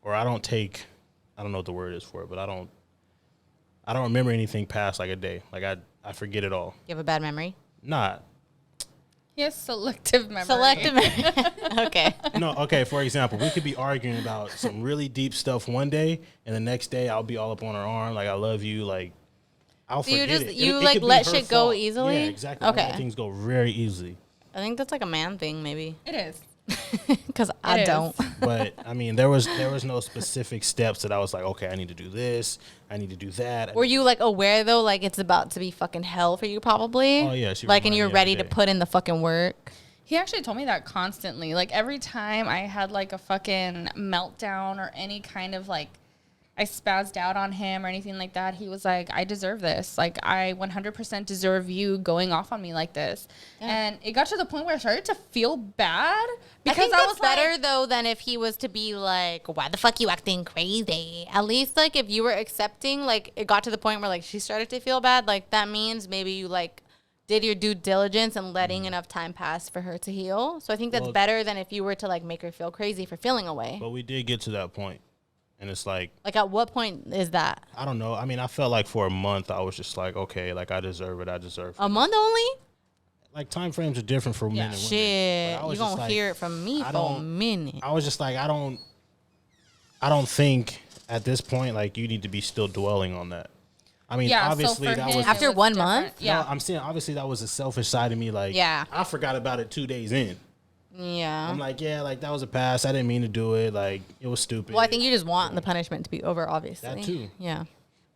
or I don't know what the word is for it, but I don't remember anything past like a day. Like I forget it all. You have a bad memory? Not. He has selective memory. Okay. No, okay, for example, we could be arguing about some really deep stuff one day, and the next day I'll be all up on her arm, like, I love you, like, I'll forget it. You it like could let be her shit fault. go easily? Yeah, exactly. Okay. I let things go very easily. I think that's like a man thing, maybe. It is. Because I don't. But, I mean, there was no specific steps that I was like, okay, I need to do this, I need to do that. Were you like aware though, like it's about to be fucking hell for you probably? Oh, yeah. Like, and you're ready to put in the fucking work? He actually told me that constantly. Like, every time I had, like, a fucking meltdown or any kind of, like, I spazzed out on him or anything like that, he was like, I deserve this. Like, I 100% deserve you going off on me like this. Yeah. And it got to the point where I started to feel bad. Because I think that's better, though, than if he was to be like, why the fuck you acting crazy? At least, like, if you were accepting, like, it got to the point where, like, she started to feel bad. Like, that means maybe you, like, did your due diligence and letting enough time pass for her to heal. So I think that's better than if you were to like make her feel crazy for feeling away. But we did get to that point. And it's like at what point is that? I don't know. I mean, I felt like for a month I was just like, okay, like I deserve it. A month only? Like time frames are different for men and women. Shit. You're going to hear it from me for a minute. I was just like, I don't think at this point like you need to be still dwelling on that. I mean, obviously that was after 1 month. Yeah, no, I'm saying obviously that was a selfish side of me. Like, I forgot about it 2 days in. Yeah. I'm like, yeah, like that was a pass. I didn't mean to do it. Like it was stupid. Well, I think you just want the punishment to be over, obviously. That too. Yeah.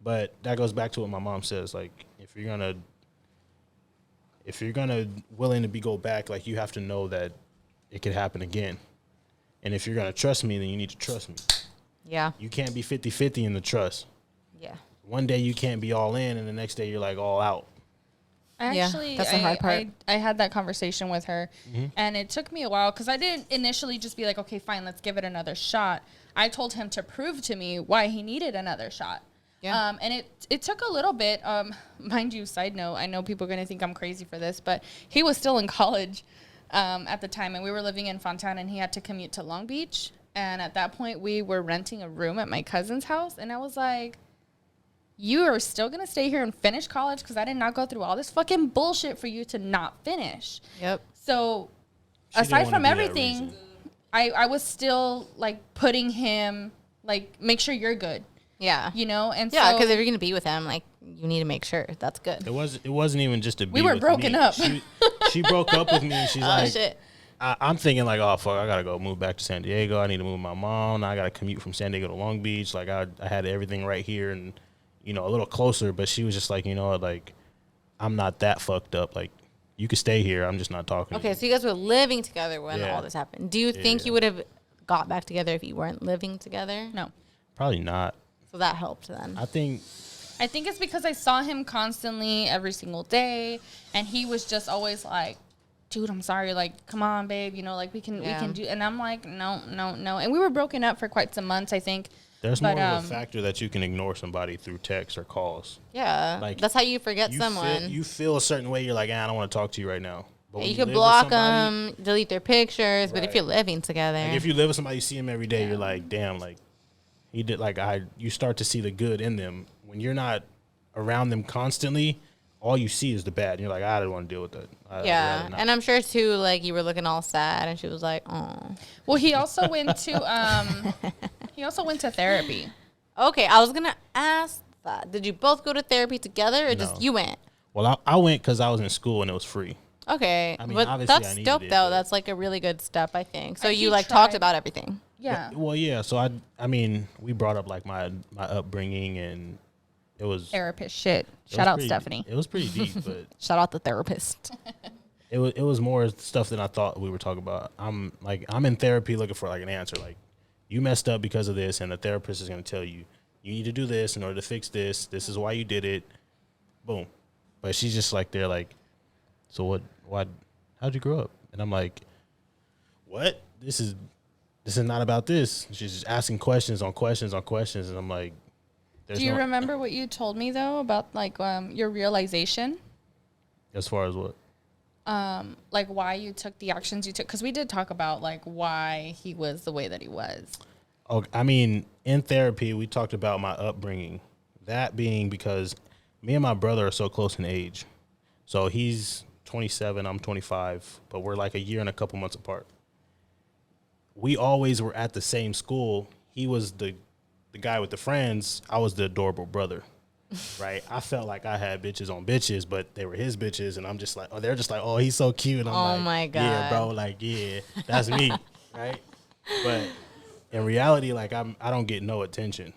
But that goes back to what my mom says. Like if you're gonna willing to go back, like you have to know that it could happen again. And if you're gonna trust me, then you need to trust me. Yeah. You can't be 50-50 in the trust. Yeah. One day you can't be all in, and the next day you're like all out. Actually, that's the hard part. I had that conversation with her, and it took me a while because I didn't initially just be like, okay, fine, let's give it another shot. I told him to prove to me why he needed another shot. Yeah. And it took a little bit. Mind you, side note, I know people are going to think I'm crazy for this, but he was still in college at the time, and we were living in Fontana, and he had to commute to Long Beach. And at that point, we were renting a room at my cousin's house, and I was like, you are still going to stay here and finish college because I did not go through all this fucking bullshit for you to not finish. Yep. So She didn't aside wanna from be that everything, reason. I was still like putting him, like, make sure you're good, Yeah. you know? And Yeah, so because if you're going to be with him, like, you need to make sure that's good. It wasn't even just to be. We were with broken me. up. She broke up with me, and she's Oh, like, shit. I'm thinking like, oh fuck, I gotta go move back to San Diego. I need to move my mom. Now I gotta commute from San Diego to Long Beach. Like I had everything right here and a little closer. But she was just like, like I'm not that fucked up. Like you could stay here. I'm just not talking. Okay, to so you guys were living together when Yeah. all this happened. Do you think you would have got back together if you weren't living together? no. Probably not. So that helped then. I think it's because I saw him constantly every single day, and he was just always like, dude, I'm sorry, like, come on, babe, like we can do, and I'm like, no, and we were broken up for quite some months, I think. there's But, more of a factor that you can ignore somebody through text or calls. Yeah. Like, that's how you forget You someone. you feel a certain way. You're like, I don't want to talk to you right now. But when you live could with block somebody- them, delete their pictures, but if Right. you're living together. Like if you live with somebody, you see him every day, you're like, damn, like he did. Like you start to see the good in them when you're not around them constantly. All you see is the bad. And you're like, I don't want to deal with that. yeah. And I'm sure too, like you were looking all sad and she was like, oh. Well, he also went to therapy. Okay, I was going to ask that. Did you both go to therapy together or just No. you went? Well, I went because I was in school and it was free. Okay. I mean, but obviously I that's needed dope it, though. but- That's like a really good step, I think. So He you like talked tried- about everything. Yeah. Well, yeah. So I mean, we brought up like my upbringing and it was Therapist shit. it Shout was out pretty- Stephanie. It was pretty deep, but Shout out the therapist. it was more stuff than I thought we were talking about. I'm in therapy looking for like an answer. Like you messed up because of this, and the therapist is going to tell you you need to do this in order to fix this. This is why you did it. Boom. But she's just like they're like, so what? How'd you grow up? And I'm like, what? This is not about this. She's just asking questions on questions on questions, and I'm like, Do you remember what you told me though about like your realization? As far as what? Like why you took the actions you took? Because we did talk about like why he was the way that he was. Oh, I mean, in therapy, we talked about my upbringing. That being because me and my brother are so close in age. So he's 27, I'm 25, but we're like a year and a couple months apart. We always were at the same school. He was the guy with the friends. I was the adorable brother, right? I felt like I had bitches on bitches, but they were his bitches, and I'm just like, they're just like, oh, he's so cute. And I'm Oh like, my God. yeah, bro, like, yeah, that's me, right? But in reality, like I don't get no attention.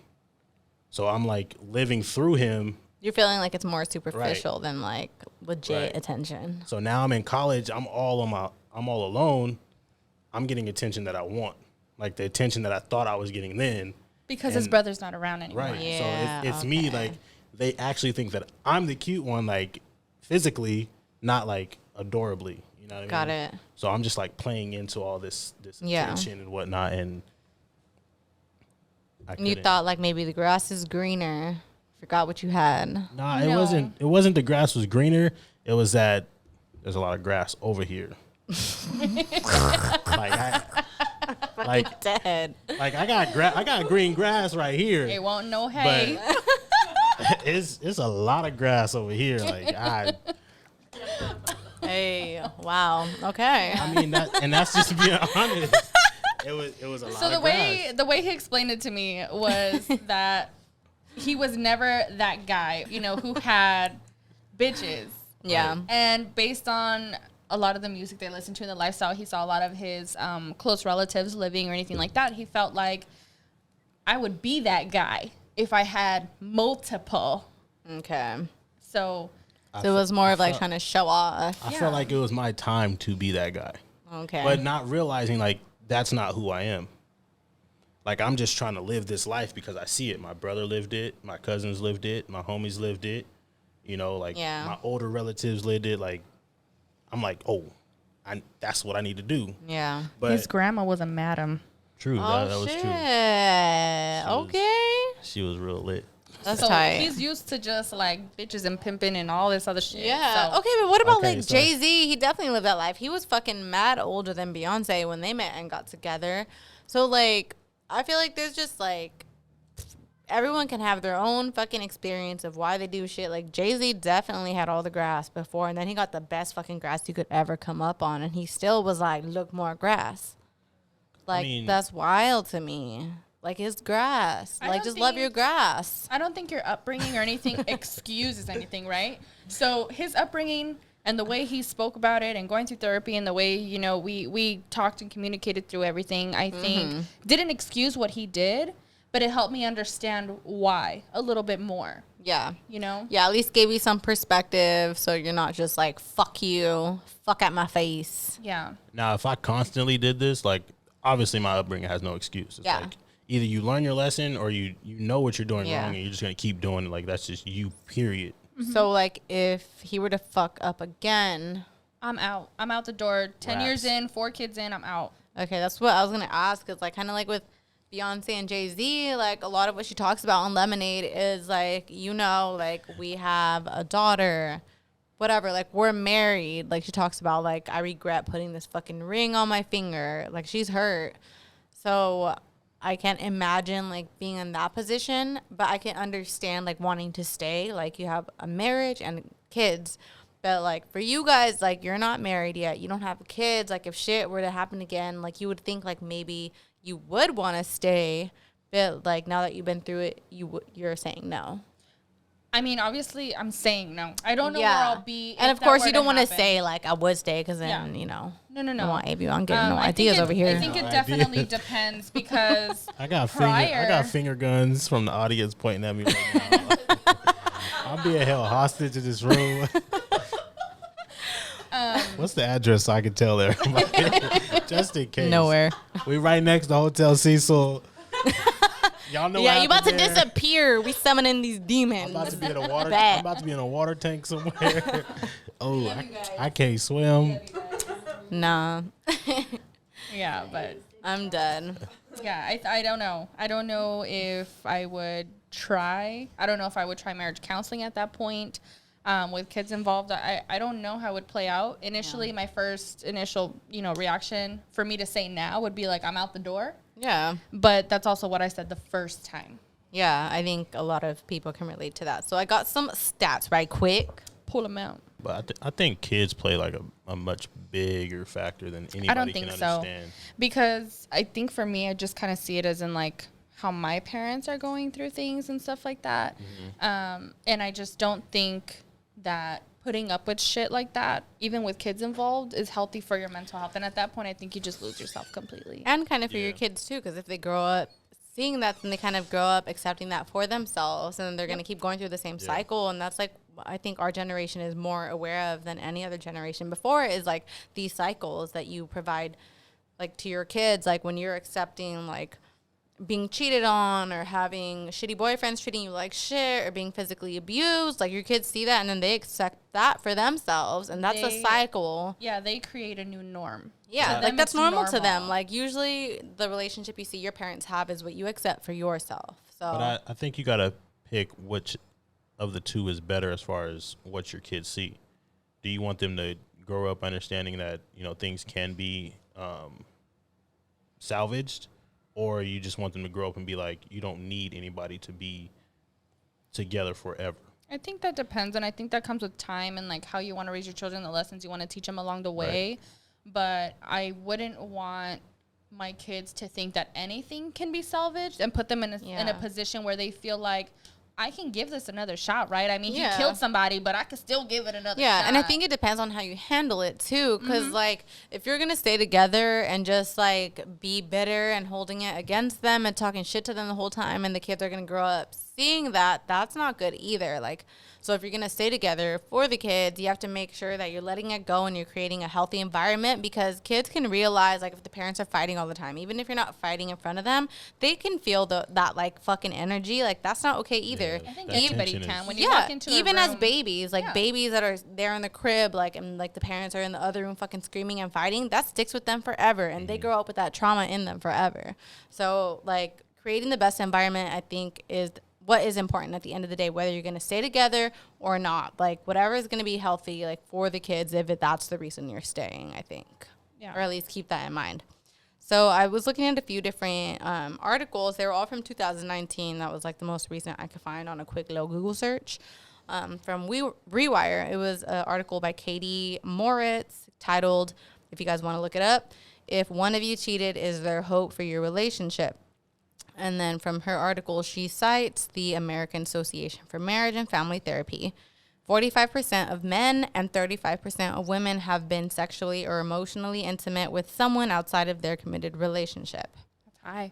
So I'm like living through him. You're feeling like it's more superficial than like legit Right. attention. So now I'm in college. I'm all alone. I'm getting attention that I want, like the attention that I thought I was getting then. Because his brother's not around anymore. Right. Yeah, so it's me. okay. Like they actually think that I'm the cute one, like physically, not like adorably. You know what I mean? Got it. So I'm just like playing into all this Yeah. attention and whatnot, and I And you couldn't. thought like maybe the grass is greener. Forgot what you had. Nah, No. it wasn't. It wasn't the grass was greener. It was that there's a lot of grass over here. like Dead. I got green grass right here. It won't no hay. But it's a lot of grass over here. Like Hey, wow. Okay. I mean that's just being honest. It was a lot So of the grass. way he explained it to me was that he was never that guy, who had bitches. Yeah. And based on a lot of the music they listened to and the lifestyle, he saw a lot of his close relatives living or anything like that. He felt like I would be that guy if I had multiple. Okay. So it was more of like trying to show off. I felt like it was my time to be that guy. Okay. But not realizing like that's not who I am. Like, I'm just trying to live this life because I see it. My brother lived it. My cousins lived it. My homies lived it. You know, like my older relatives lived it. Like, I'm like, oh, that's what I need to do. Yeah. But his grandma was a madam. True. Oh, that was shit. true. Okay. She was real lit. That's so tight. He's used to just like bitches and pimping and all this other shit. Yeah. So. Okay, but what about like Jay-Z? He definitely lived that life. He was fucking mad older than Beyonce when they met and got together. So like, I feel like there's just like, everyone can have their own fucking experience of why they do shit. Like Jay-Z definitely had all the grass before, and then he got the best fucking grass you could ever come up on, and he still was like, look, more grass. Like, I mean, that's wild to me. Like, his grass. Like, just love your grass. I don't think your upbringing or anything excuses anything, right? So his upbringing and the way he spoke about it and going through therapy and the way, you know, we talked and communicated through everything, I think didn't excuse what he did, but it helped me understand why a little bit more. Yeah. You know? Yeah, at least gave you some perspective so you're not just like, fuck you, fuck at my face. Yeah. Now, if I constantly did this, like, obviously my upbringing has no excuse. It's like, either you learn your lesson or you know what you're doing wrong and you're just going to keep doing it. Like, that's just you, period. Mm-hmm. So, like, if he were to fuck up again... I'm out. I'm out the door. 10 years in, 4 kids in, I'm out. Okay, that's what I was going to ask. Because, like, kind of like with Beyonce and Jay-Z, like, a lot of what she talks about on Lemonade is, like, you know, like, we have a daughter, whatever. Like, we're married. Like, she talks about, like, I regret putting this fucking ring on my finger. Like, she's hurt. So... I can't imagine, like, being in that position, but I can understand, like, wanting to stay. Like, you have a marriage and kids. But, like, for you guys, like, you're not married yet. You don't have kids. Like, if shit were to happen again, like, you would think, like, maybe you would want to stay. But, like, now that you've been through it, you're saying no. I mean, obviously, I'm saying no. I don't know where I'll be. And, of course, you don't want to say, like, I would stay because then, you know. No. I want Ayvione getting no ideas over here. I think it definitely depends because I got finger guns from the audience pointing at me right now. I'm being held hostage in this room. What's the address so I can tell there? Just in case. Nowhere. We right next to Hotel Cecil. Y'all know. Yeah, you about to disappear. We summoning these demons. I'm about to be in a water. I'm about to be in a water tank somewhere. Oh, I can't swim. Nah. Yeah, but I'm done. Yeah, I don't know. I don't know if I would try. I don't know if I would try marriage counseling at that point. With kids involved, I don't know how it would play out. Initially, my first initial, reaction for me to say now would be like, I'm out the door. Yeah. But that's also what I said the first time. Yeah, I think a lot of people can relate to that. So I got some stats right quick. Pull them out. But I think kids play like a much bigger factor than anybody can understand. I don't think so. Because I think for me, I just kind of see it as in like how my parents are going through things and stuff like that. Mm-hmm. And I just don't think that putting up with shit like that, even with kids involved, is healthy for your mental health. And at that point, I think you just lose yourself completely. And kind of for your kids, too, because if they grow up seeing that, then they kind of grow up accepting that for themselves, and then they're going to keep going through the same cycle. And that's, like, I think our generation is more aware of than any other generation before, is, like, these cycles that you provide, like, to your kids, like, when you're accepting, like, being cheated on or having shitty boyfriends treating you like shit or being physically abused. Like, your kids see that and then they accept that for themselves, and that's a cycle. Yeah, they create a new norm. Yeah, like, that's normal to them. Like, usually the relationship you see your parents have is what you accept for yourself. So, but I think you got to pick which of the two is better as far as what your kids see. Do you want them to grow up understanding that, things can be salvaged? Or you just want them to grow up and be like, you don't need anybody to be together forever? I think that depends, and I think that comes with time and, like, how you want to raise your children, the lessons you want to teach them along the way. Right. But I wouldn't want my kids to think that anything can be salvaged and put them in a position where they feel like, I can give this another shot, right? I mean, Yeah. he killed somebody, but I could still give it another shot. Yeah, and I think it depends on how you handle it too, because like if you're gonna stay together and just like be bitter and holding it against them and talking shit to them the whole time, and the kids are gonna grow up seeing that, that's not good either. Like, so if you're gonna stay together for the kids, you have to make sure that you're letting it go and you're creating a healthy environment, because kids can realize like if the parents are fighting all the time, even if you're not fighting in front of them, they can feel that like fucking energy. Like that's not okay either. I think That anybody tension can. is- When you walk into even a as room, babies, like babies that are there in the crib, like, and like the parents are in the other room fucking screaming and fighting, that sticks with them forever, and they grow up with that trauma in them forever. So like creating the best environment, I think, is what is important at the end of the day, whether you're going to stay together or not. Like whatever is going to be healthy, like for the kids, if that's the reason you're staying, I think. Yeah. Or at least keep that in mind. So I was looking at a few different articles. They were all from 2019. That was like the most recent I could find on a quick little Google search. From Rewire, it was an article by Katie Moritz titled, if you guys want to look it up, "If One of You Cheated, Is There Hope for Your Relationship?" And then from her article, she cites the American Association for Marriage and Family Therapy. 45% of men and 35% of women have been sexually or emotionally intimate with someone outside of their committed relationship. That's high.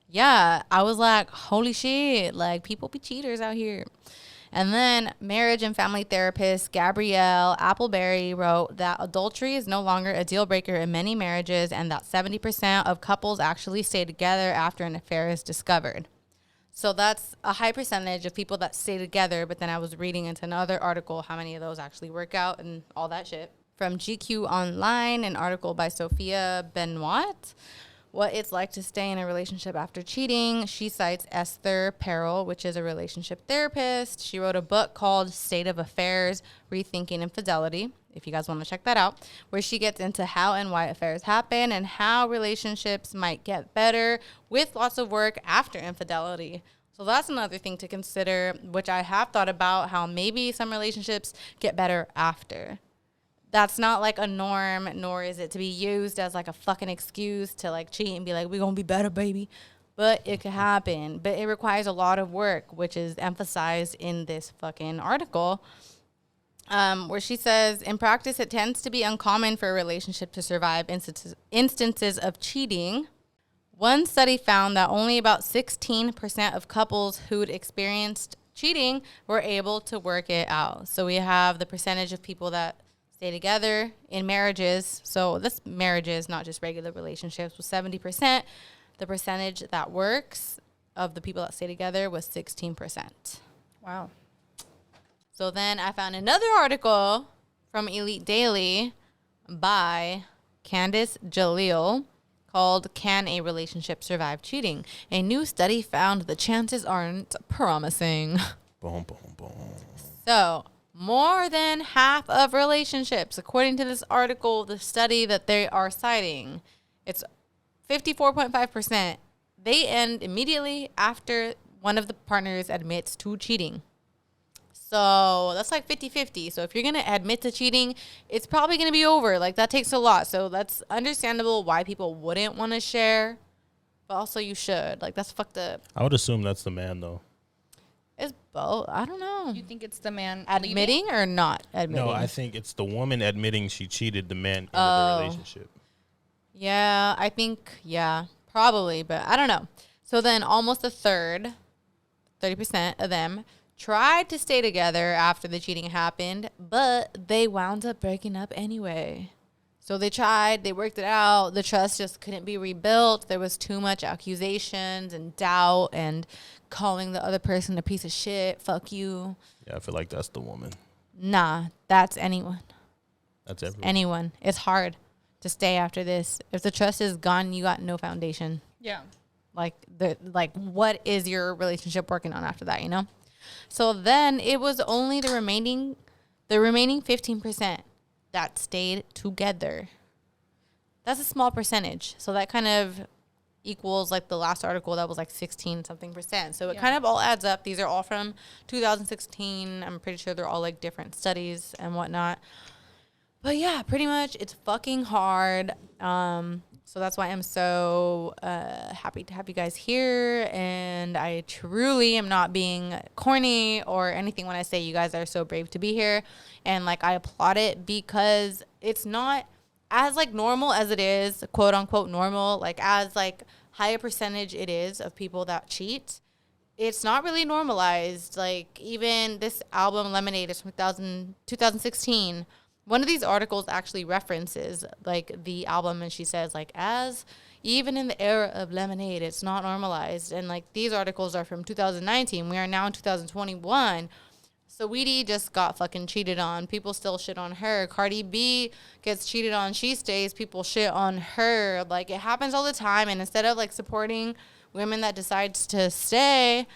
Yeah, I was like, holy shit, like people be cheaters out here. And then marriage and family therapist Gabrielle Appleberry wrote that adultery is no longer a deal breaker in many marriages, and that 70% of couples actually stay together after an affair is discovered. So that's a high percentage of people that stay together. But then I was reading into another article how many of those actually work out and all that shit. From GQ Online, an article by Sophia Benoit, What It's Like to Stay in a Relationship After Cheating. She cites Esther Perel, which is a relationship therapist. She wrote a book called State of Affairs, Rethinking Infidelity, if you guys want to check that out, where she gets into how and why affairs happen and how relationships might get better with lots of work after infidelity. So that's another thing to consider, which I have thought about, how maybe some relationships get better after. That's not like a norm, nor is it to be used as like a fucking excuse to like cheat and be like, we're going to be better, baby. But it could happen. But it requires a lot of work, which is emphasized in this fucking article, where she says, in practice, it tends to be uncommon for a relationship to survive instances of cheating. One study found that only about 16% of couples who'd experienced cheating were able to work it out. So we have the percentage of people that stay together in marriages. So this marriages, not just regular relationships, was 70%. The percentage that works of the people that stay together was 16%. Wow. So then I found another article from Elite Daily by Candice Jalil called Can a Relationship Survive Cheating? A new study found the chances aren't promising. Boom, boom, boom. So more than half of relationships, according to this article, the study that they are citing, it's 54.5%. They end immediately after one of the partners admits to cheating. So that's like 50-50. So if you're going to admit to cheating, it's probably going to be over. Like that takes a lot. So that's understandable why people wouldn't want to share. But also you should. Like that's fucked up. I would assume that's the man, though. It's both. I don't know. You think it's the man Admitting or not admitting? No, I think it's the woman admitting she cheated the man into Oh. the relationship. Yeah, I think, yeah, probably. But I don't know. So then almost a third, 30% of them, tried to stay together after the cheating happened, but they wound up breaking up anyway. So they tried, they worked it out, the trust just couldn't be rebuilt. There was too much accusations and doubt and calling the other person a piece of shit, fuck you. Yeah, I feel like that's the woman. Nah, that's anyone. That's everyone. Anyone. It's hard to stay after this. If the trust is gone, you got no foundation. Yeah. Like what is your relationship working on after that, you know? So then it was only the remaining 15% that stayed together. That's a small percentage. So that kind of equals like the last article that was like 16 something percent. So it kind of all adds up. These are all from 2016. I'm pretty sure they're all like different studies and whatnot. But yeah, pretty much it's fucking hard. So that's why I'm so happy to have you guys here. And I truly am not being corny or anything when I say you guys are so brave to be here. And like, I applaud it because it's not as like normal as it is, quote unquote normal, like as like high a percentage it is of people that cheat. It's not really normalized. Like even this album Lemonade is from 2016. One of these articles actually references like the album, and she says like, as even in the era of Lemonade, it's not normalized. And like these articles are from 2019. We are now in 2021. Saweetie just got fucking cheated on. People still shit on her. Cardi B gets cheated on. She stays. People shit on her. Like it happens all the time. And instead of like supporting women that decide to stay,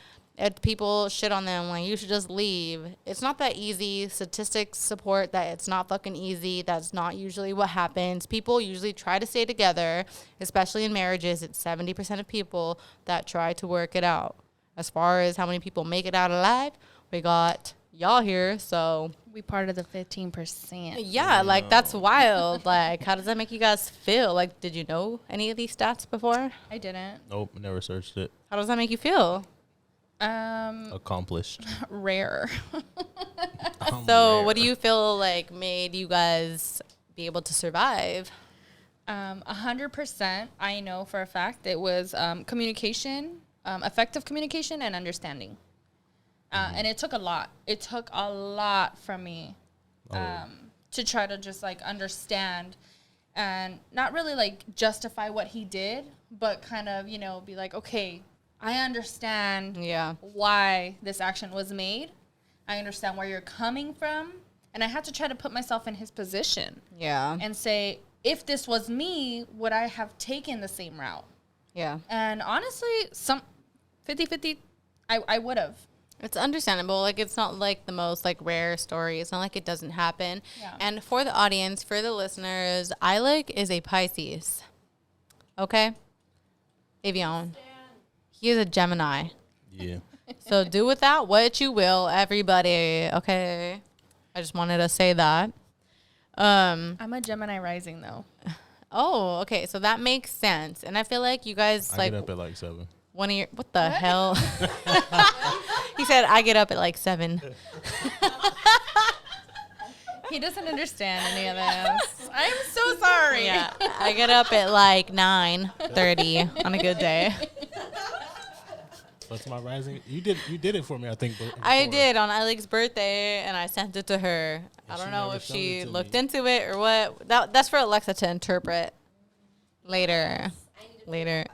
people shit on them, like, you should just leave. It's not that easy. Statistics support that it's not fucking easy. That's not usually what happens. People usually try to stay together, especially in marriages. It's 70% of people that try to work it out. As far as how many people make it out alive, we got y'all here, so. We part of the 15%. Yeah, like, that's wild. Like, how does that make you guys feel? Like, did you know any of these stats before? I didn't. Nope, never searched it. How does that make you feel? Accomplished. Rare. So what do you feel like made you guys be able to survive? 100%. I know for a fact it was communication, effective communication and understanding. And it took a lot. It took a lot from me to try to just like understand and not really like justify what he did, but kind of, you know, be like, okay, I understand why this action was made. I understand where you're coming from. And I had to try to put myself in his position. Yeah. And say, if this was me, would I have taken the same route? Yeah. And honestly, some 50-50, I would have. It's understandable. Like, it's not like the most like rare story. It's not like it doesn't happen. Yeah. And for the audience, for the listeners, Ailec is a Pisces. Okay? Ayvione. He is a Gemini. Yeah. So do with that what you will, everybody. Okay? I just wanted to say that. I'm a Gemini rising, though. Oh, okay. So that makes sense. And I feel like you guys, I like, get up at like 7. one of your, what the hell? He said, I get up at like 7. He doesn't understand any of this. I'm so sorry. Yeah. I get up at like 9:30 on a good day. What's my rising? You did it for me, I think. I did on Ailec's birthday, and I sent it to her. And I don't she know never if showed she it to looked me. into it or what. That's for Alexa to interpret later. Later.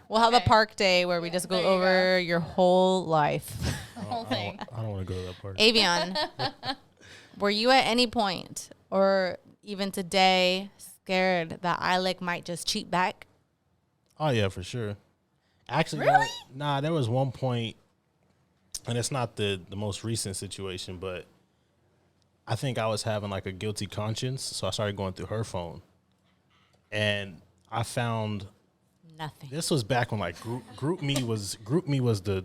We'll have a park day where we just go there you over your whole life. The whole thing. I don't want to go to that party. Ayvione, were you at any point or even today scared that Ailec might just cheat back? Oh yeah, for sure. Actually, Really? there was one point, and it's not the most recent situation, but I think I was having like a guilty conscience, so I started going through her phone, and I found Nothing. this was back when like GroupMe was the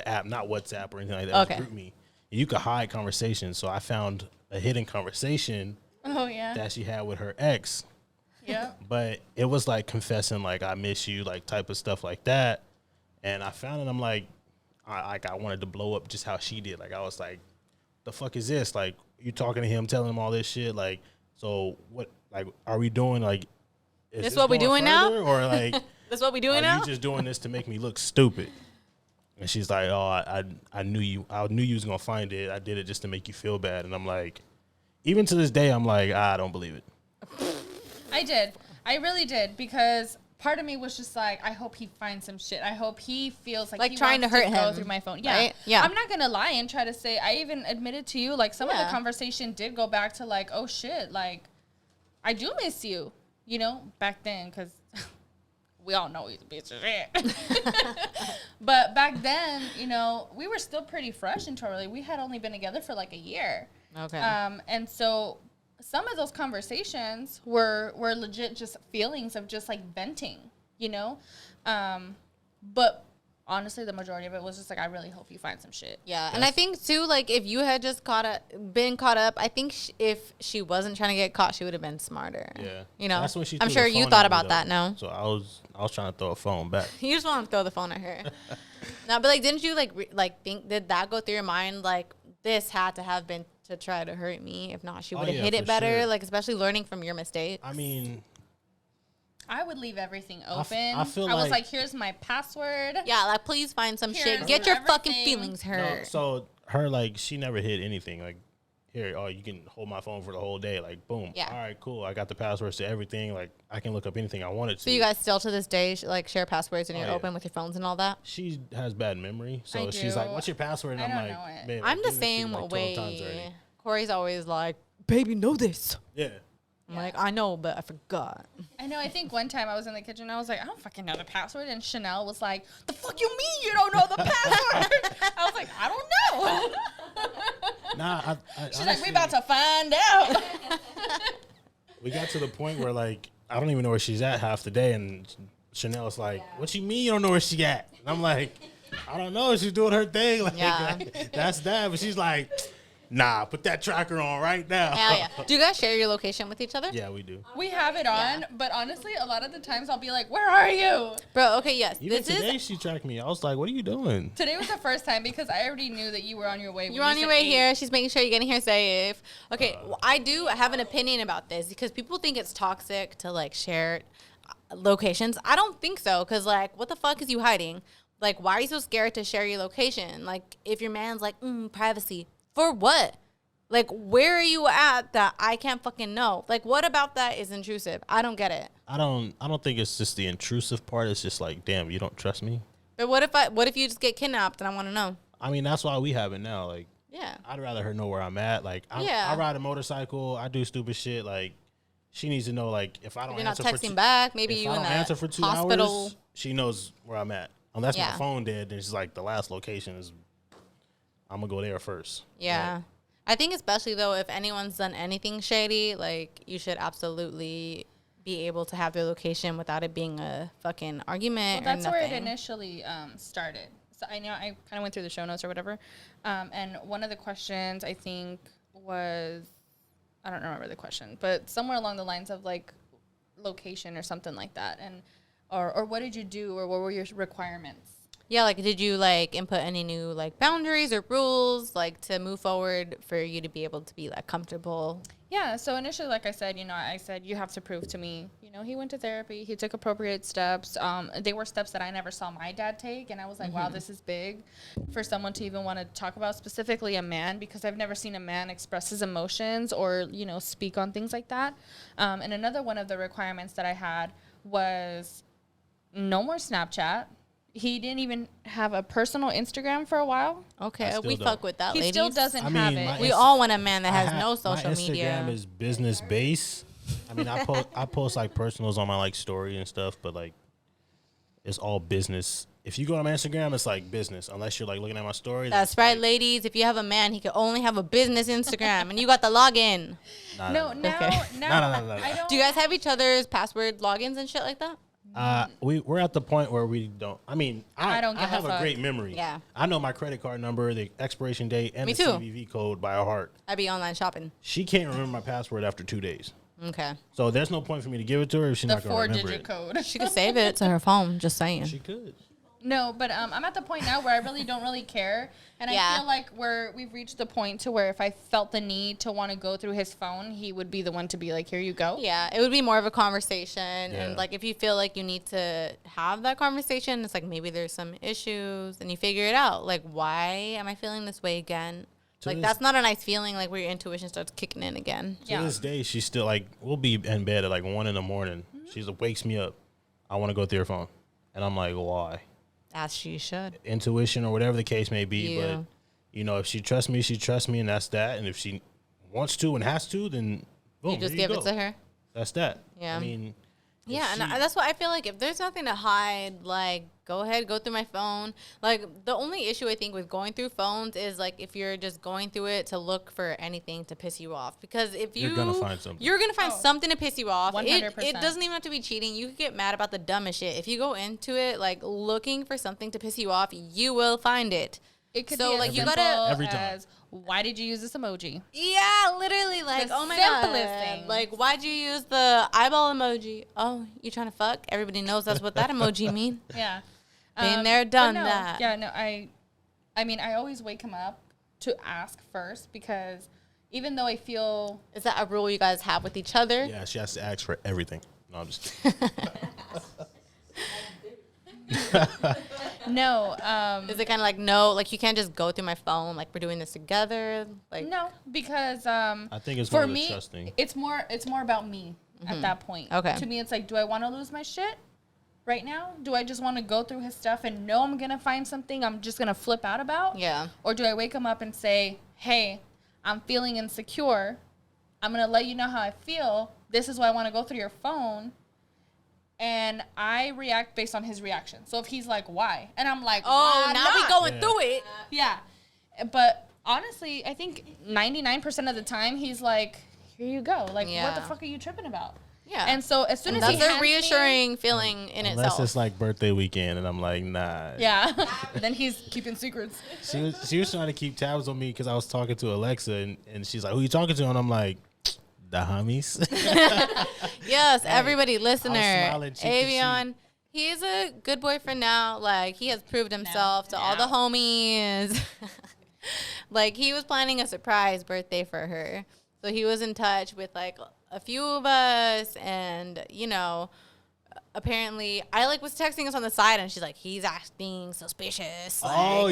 app, not WhatsApp or anything like that. Okay. It was GroupMe. You could hide conversations, so I found a hidden conversation Oh, yeah. that she had with her ex. Yeah. But it was like confessing, like, I miss you, like type of stuff like that. And I found it. I'm like, I wanted to blow up just how she did. Like, I was like, the fuck is this? Like, you talking to him, telling him all this shit. Like, so what, like, are we doing, like, is This what we going doing now? further, or like, That's what we doing are now? you just doing this to make me look stupid? And she's like, oh, I knew you was going to find it. I did it just to make you feel bad. And I'm like, even to this day, I'm like, I don't believe it. I did. I really did, because part of me was just like, I hope he finds some shit. I hope he feels like he trying wants to hurt go him, through my phone. Yeah. right? Yeah. I'm not going to lie and try to say, I even admitted to you, like, some of Yeah. the conversation did go back to, like, oh, shit, like, I do miss you, you know, back then, because we all know he's a piece of shit. But back then, you know, we were still pretty fresh into our relationship. We had only been together for, like, a year. Okay. And so some of those conversations were legit just feelings of just like venting, you know? But honestly, the majority of it was just like, I really hope you find some shit. Yeah, and I think too, like if you had just been caught up, I think if she wasn't trying to get caught, she would have been smarter. Yeah, you know. That's when she I'm threw sure the you phone thought at me, about though. that. No, So I was trying to throw a phone back. you just want to throw the phone at her. No, but like, didn't you like think did that go through your mind? Like this had to have been to try to hurt me. If not, she would have hit it for better. sure. Like especially learning from your mistakes. I mean, I would leave everything open. I feel was like- like, here's my password. Yeah, like please find some shit. Here's Get your fucking everything. feelings no, hurt. so her like she never hid anything. Like here, oh, you can hold my phone for the whole day. Like boom. Yeah. All right, cool. I got the passwords to everything. Like I can look up anything I wanted to. So you guys still to this day like share passwords and Oh, you're yeah. open with your phones and all that? She has bad memory, so I she's do. like, "What's your password?" And I I'm don't like, know it. "Babe, I'm I've the given it to you, same like, 12 times already." way. Corey's always like, baby, know this. Yeah. I'm like, I know, but I forgot. I know. I think one time I was in the kitchen. I was like, I don't fucking know the password. And Chanel was like, the fuck you mean you don't know the password? I was like, I don't know. Nah, She's like, we about to find out. We got to the point where like I don't even know where she's at half the day, and Chanel's like, "What you mean you don't know where she at?" And I'm like, "I don't know. She's doing her thing. Like Yeah. that's that." But she's like, "Nah, put that tracker on right now." Hell yeah. Do you guys share your location with each other? Yeah, we do. We have it on, but honestly, a lot of the times I'll be like, where are you? Bro, okay, yes. Even This today, is she tracked me. I was like, "What are you doing?" Today was the first time because I already knew that you were on your way. you're on your way here. She's making sure you're getting here safe. Okay, I have an opinion about this because people think it's toxic to like share locations. I don't think so because like, what the fuck is you hiding? Like, why are you so scared to share your location? Like, if your man's like, privacy for what? Like, where are you at that I can't fucking know? Like, what about that is intrusive? I don't get it. I don't think it's just the intrusive part. It's just like, damn, you don't trust me. But what if you just get kidnapped and I want to know? I mean, that's why we have it now. Like, Yeah. I'd rather her know where I'm at. Like, Yeah. I ride a motorcycle. I do stupid shit. Like, she needs to know. Like, if I don't You're not answer for texting back. Maybe if you I in don't the answer for 2 hospital. hours, she knows where I'm at. Unless Yeah. my phone dead, then she's like, the last location is. I'm gonna go there first. Yeah. Like, I think especially though, if anyone's done anything shady, like you should absolutely be able to have their location without it being a fucking argument Well, or that's nothing. where it initially kind of went through the show notes or whatever. And one of the questions I think was, I don't remember the question, but somewhere along the lines of like location or something like that. And, or what did you do or what were your requirements? Yeah, like did you like input any new like boundaries or rules like to move forward for you to be able to be like comfortable? Yeah, so initially, like I said, I said, you have to prove to me, he went to therapy, he took appropriate steps. They were steps that I never saw my dad take, and I was like, wow, this is big for someone to even want to talk about, specifically a man, because I've never seen a man express his emotions or, speak on things like that. And another one of the requirements that I had was no more Snapchat. He didn't even have a personal Instagram for a while. Okay, still we don't. fuck with that, He ladies. still doesn't I have mean, it. my We all want a man that has no social my Instagram media. is business based. I mean, I post like personals on my like story and stuff, but like it's all business. If you go on my Instagram, it's like business. Unless you're like looking at my story. That's right, ladies. If you have a man, he can only have a business Instagram, and you got the login. No, no. now, Okay. No. I don't. Do you guys have each other's password logins and shit like that? We're at the point where we don't. I mean, I don't give a have a fuck. great memory. Yeah. I know my credit card number, the expiration date, and Me the too. CVV code by heart. I be online shopping. She can't remember my password after 2 days. Okay. So there's no point for me to give it to her if she's The not going to remember 4-digit it. code. She could save it to her phone. Just saying. She could. No, but I'm at the point now where I really don't really care, and Yeah. I feel like we've reached the point to where if I felt the need to want to go through his phone, he would be the one to be like, "Here you go." Yeah, it would be more of a conversation. Yeah. And like if you feel like you need to have that conversation, it's like maybe there's some issues and you figure it out. Like, why am I feeling this way again? To Like this- that's not a nice feeling, like where your intuition starts kicking in again. To this day, she's still like, we'll be in bed at like 1 in the morning. She wakes me up. I want to go through her phone. And I'm like, why? As she should. Intuition or whatever the case may be. Yeah. But, if she trusts me, she trusts me, and that's that. And if she wants to and has to, then boom, You just there give go. it to her. That's that. Yeah. I mean, Yeah, and that's what I feel like. If there's nothing to hide, like, go ahead, go through my phone. Like, the only issue I think with going through phones is, like, if you're just going through it to look for anything to piss you off. Because if you're going to find something. You're going to find something to piss you off. 100%. It doesn't even have to be cheating. You could get mad about the dumbest shit. If you go into it, like, looking for something to piss you off, you will find it. It could be like, you gotta every time. Why did you use this emoji? Yeah, literally, like, oh my god, thing. Like, why'd you use the eyeball emoji? Oh, you trying to fuck? Everybody knows that's what that emoji mean. Yeah, been there, done that. Yeah, no, I mean, I always wake him up to ask first because even though I feel, is that a rule you guys have with each other? Yeah, she has to ask for everything. No, I'm just kidding. No. Is it kind of like, no, like you can't just go through my phone, like we're doing this together? Like, no, because I think it's for more me, trusting. it's more about me at that point. Okay. To me, it's like, do I want to lose my shit right now? Do I just want to go through his stuff and know I'm gonna find something I'm just gonna flip out about? Yeah. Or do I wake him up and say, hey, I'm feeling insecure. I'm gonna let you know how I feel. This is why I want to go through your phone. And I react based on his reaction. So if he's like, why? And I'm like, oh, now we going through it. Yeah. But honestly, I think 99% of the time he's like, here you go. Like, what the fuck are you tripping about? Yeah. And so as soon as that's a reassuring feeling in itself. Unless it's like birthday weekend and I'm like, nah. Yeah. Then he's keeping secrets. She was trying to keep tabs on me because I was talking to Alexa and she's like, who you talking to? And I'm like, the homies. Yes, everybody, listener, Ayvione, he's a good boyfriend now. Like, he has proved himself to all the homies. Like, he was planning a surprise birthday for her. So he was in touch with, like, a few of us. And, you know, apparently, Ailec was texting us on the side, and she's like, he's acting suspicious. Oh,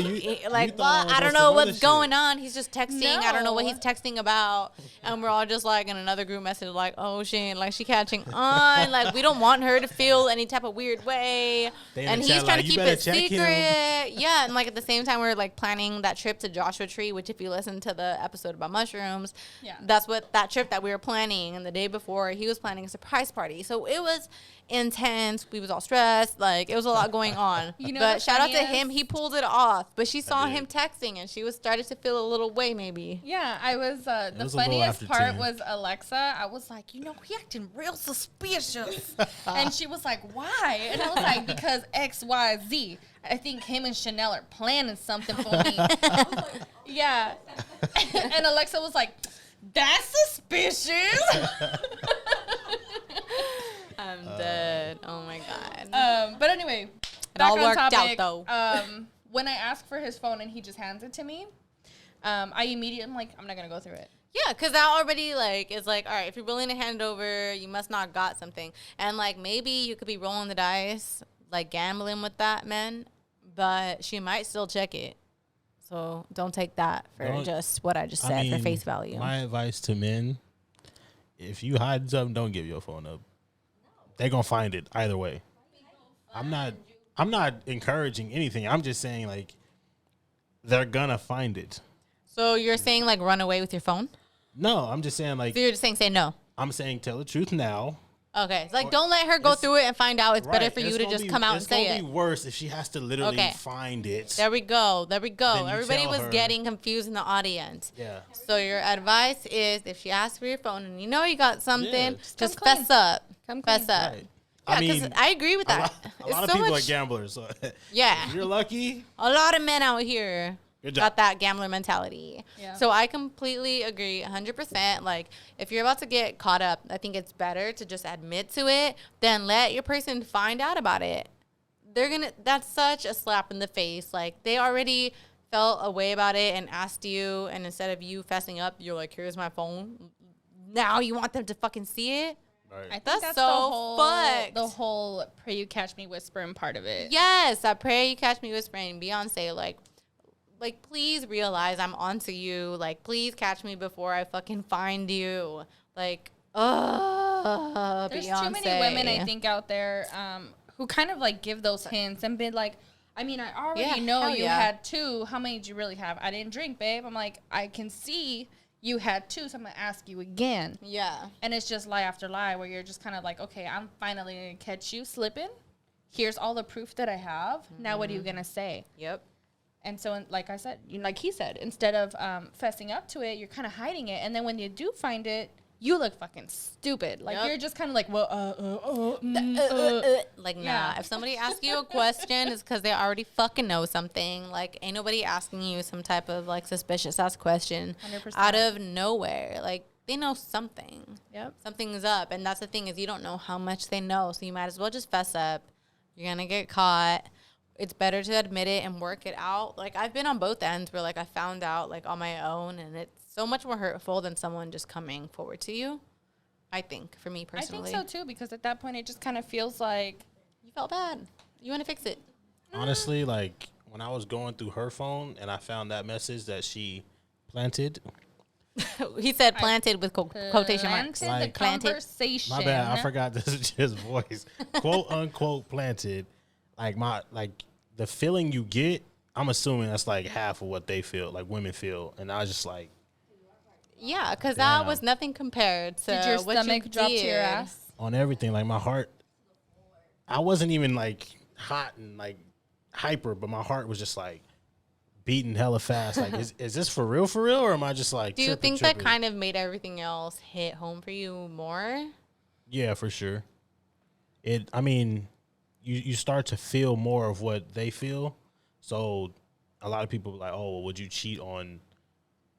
like, well, I don't know what's going on. He's just texting. No. I don't know what he's texting about. And we're all just, like, in another group message, like, oh, shit, like, she catching on. Like, we don't want her to feel any type of weird way. And he's trying to keep it secret. Yeah, and, like, at the same time, we're, like, planning that trip to Joshua Tree, which if you listen to the episode about mushrooms, that's what that trip that we were planning. And the day before, he was planning a surprise party. So it was intense. We was all stressed. Like, it was a lot going on. You know, but shout out to him. He pulled it off. But she saw him texting, and she was started to feel a little way, maybe. Yeah, I was. The funniest part was Alexa. I was like, you know, he acting real suspicious. And she was like, why? And I was like, because X, Y, Z. I think him and Chanel are planning something for me. Yeah. And Alexa was like, that's suspicious. I'm dead. Oh my god. But anyway, it all worked out though. When I ask for his phone and he just hands it to me, I immediately am like, I'm not gonna go through it. Yeah, because that already like is like, all right, if you're willing to hand it over, you must not got something. And like maybe you could be rolling the dice, like gambling with that man, but she might still check it. So don't take that for just what I just said for face value. My advice to men: if you hide something, don't give your phone up. They're gonna find it either way. I'm not encouraging anything. I'm just saying like they're gonna find it. So you're saying like run away with your phone? No, I'm just saying like. So you're just saying say no. I'm saying tell the truth now. Okay, it's like don't let her go through it and find out. It's better for you to just come out and say it. It's gonna be worse if she has to literally find it. There we go. Everybody was getting confused in the audience. Yeah. So your advice is if she asks for your phone and you know you got something, just fess up. Fess up. Right. Yeah, because I agree with that. A lot of people are gamblers. So yeah. If you're lucky. A lot of men out here got that gambler mentality. Yeah. So I completely agree 100%. Like, if you're about to get caught up, I think it's better to just admit to it than let your person find out about it. That's such a slap in the face. Like, they already felt a way about it and asked you, and instead of you fessing up, you're like, here's my phone. Now you want them to fucking see it? Right. I think that's the whole Pray You Catch Me Whispering part of it. Yes, I Pray You Catch Me Whispering. Beyonce, like, please realize I'm onto you. Like, please catch me before I fucking find you. Like, Beyonce. There's too many women, I think, out there who kind of, like, give those hints and been like, I mean, I already know you had 2. How many did you really have? I didn't drink, babe. I'm like, I can see You had two, so I'm gonna ask you again. Yeah. And it's just lie after lie where you're just kind of like, okay, I'm finally gonna catch you slipping. Here's all the proof that I have. Now what are you gonna say? Yep. And so, like I said, like he said, instead of fessing up to it, you're kind of hiding it. And then when you do find it, you look fucking stupid. Like, you're just kind of like, well, like, nah. Yeah. If somebody asks you a question, it's because they already fucking know something. Like, ain't nobody asking you some type of, like, suspicious-ass question 100%. out of nowhere. Like, they know something. Yep. Something's up. And that's the thing is you don't know how much they know. So you might as well just fess up. You're going to get caught. It's better to admit it and work it out. Like, I've been on both ends where, like, I found out, like, on my own, and it's so much more hurtful than someone just coming forward to you, I think, for me personally. I think so, too, because at that point, it just kind of feels like... You felt bad. You want to fix it. Honestly, like, when I was going through her phone and I found that message that she planted... He said planted with quotation marks. Planted Like, the conversation. My bad, I forgot this is just voice. Quote, unquote, planted. Like, the feeling you get, I'm assuming that's, like, half of what they feel, like, women feel. And I was just like... Yeah, because that was nothing compared to Did your what stomach you drop did. to your ass? On everything. Like, my heart... I wasn't even, like, hot and, like, hyper, but my heart was just, like, beating hella fast. Like, is this for real, or am I just, like, Do you tripping? think that kind of made everything else hit home for you more? Yeah, for sure. I mean, you start to feel more of what they feel. So a lot of people are like, oh, well, would you cheat on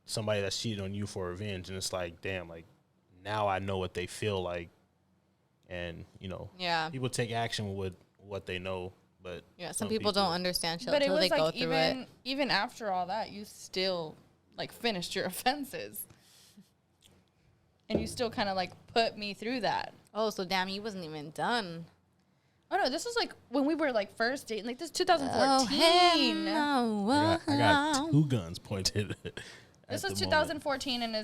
somebody that's cheated on you for revenge? And it's like, damn, like, now I know what they feel like. And, you know, people take action with what they know. But yeah, some people don't understand shit But it until was they go like, through it. even after all that, you still, like, finished your offenses. And you still kind of, like, put me through that. Oh, so damn, you wasn't even done. Oh, no, this was, like, when we were, like, first dating. Like, this is 2014. Oh, hell no. I got two guns pointed. This was 2014, and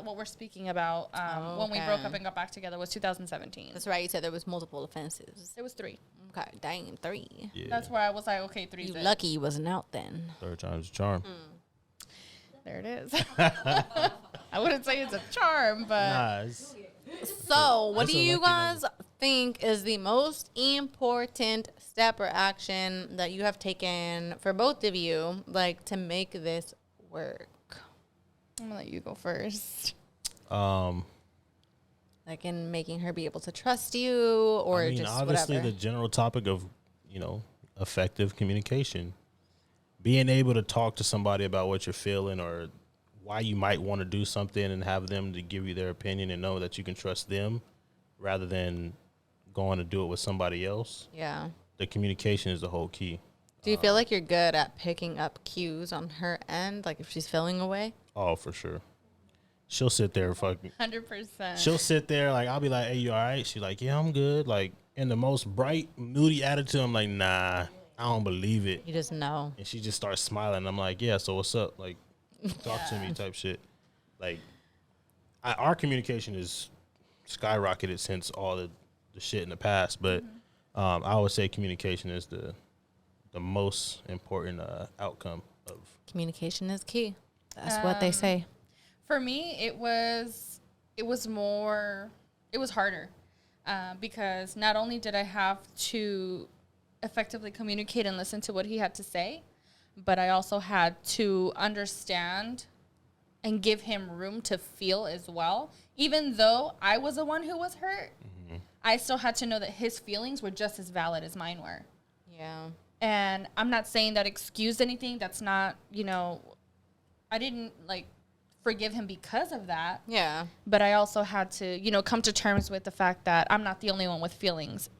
what we're speaking about when we broke up and got back together was 2017. That's right. You said there was multiple offenses. There was 3. Okay, dang, 3. Yeah. That's where I was like, okay, 3. You lucky you wasn't out then. Third time's a charm. There it is. I wouldn't say it's a charm, but Nice. So, what That's do a you lucky guys think is the most important step or action that you have taken for both of you, like, to make this work? I'm gonna let you go first. Like, in making her be able to trust you, or I mean, just obviously whatever. the general topic of, you know, effective communication. Being able to talk to somebody about what you're feeling or why you might want to do something and have them to give you their opinion and know that you can trust them rather than going to do it with somebody else. Yeah. The communication is the whole key. Do you feel like you're good at picking up cues on her end, like if she's feeling away? Oh, for sure. She'll sit there fucking 100%. She'll sit there, like, I'll be like, hey, you all right? She's like, yeah, I'm good. Like, in the most bright, moody attitude, I'm like, nah, I don't believe it. You just know. And she just starts smiling. I'm like, yeah, so what's up? Like, talk to me type shit. Like, our communication is skyrocketed since all the shit in the past. But I would say communication is the most important outcome of. Communication is key. That's what they say. For me, it was harder because not only did I have to effectively communicate and listen to what he had to say, but I also had to understand and give him room to feel as well. Even though I was the one who was hurt, I still had to know that his feelings were just as valid as mine were. Yeah. And I'm not saying that excused anything. That's not, I didn't, like, forgive him because of that. Yeah. But I also had to, come to terms with the fact that I'm not the only one with feelings,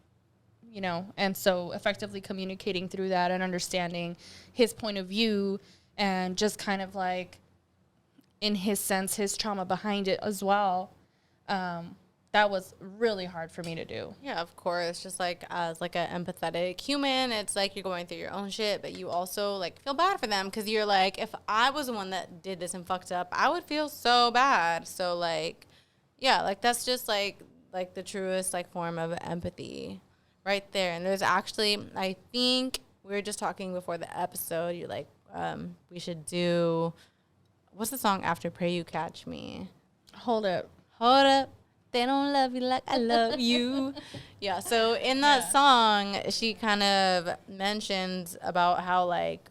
and so effectively communicating through that and understanding his point of view and just kind of like, in his sense, his trauma behind it as well. That was really hard for me to do. Yeah, of course. Just like as like an empathetic human, it's like you're going through your own shit, but you also like feel bad for them because you're like, if I was the one that did this and fucked up, I would feel so bad. So like, yeah, like that's just like the truest like form of empathy right there. And there's actually, I think we were just talking before the episode, you're like, we should do what's the song after Pray You Catch Me? Hold up. Hold up. They don't love you like I love you. Yeah, so in that song, she kind of mentions about how, like,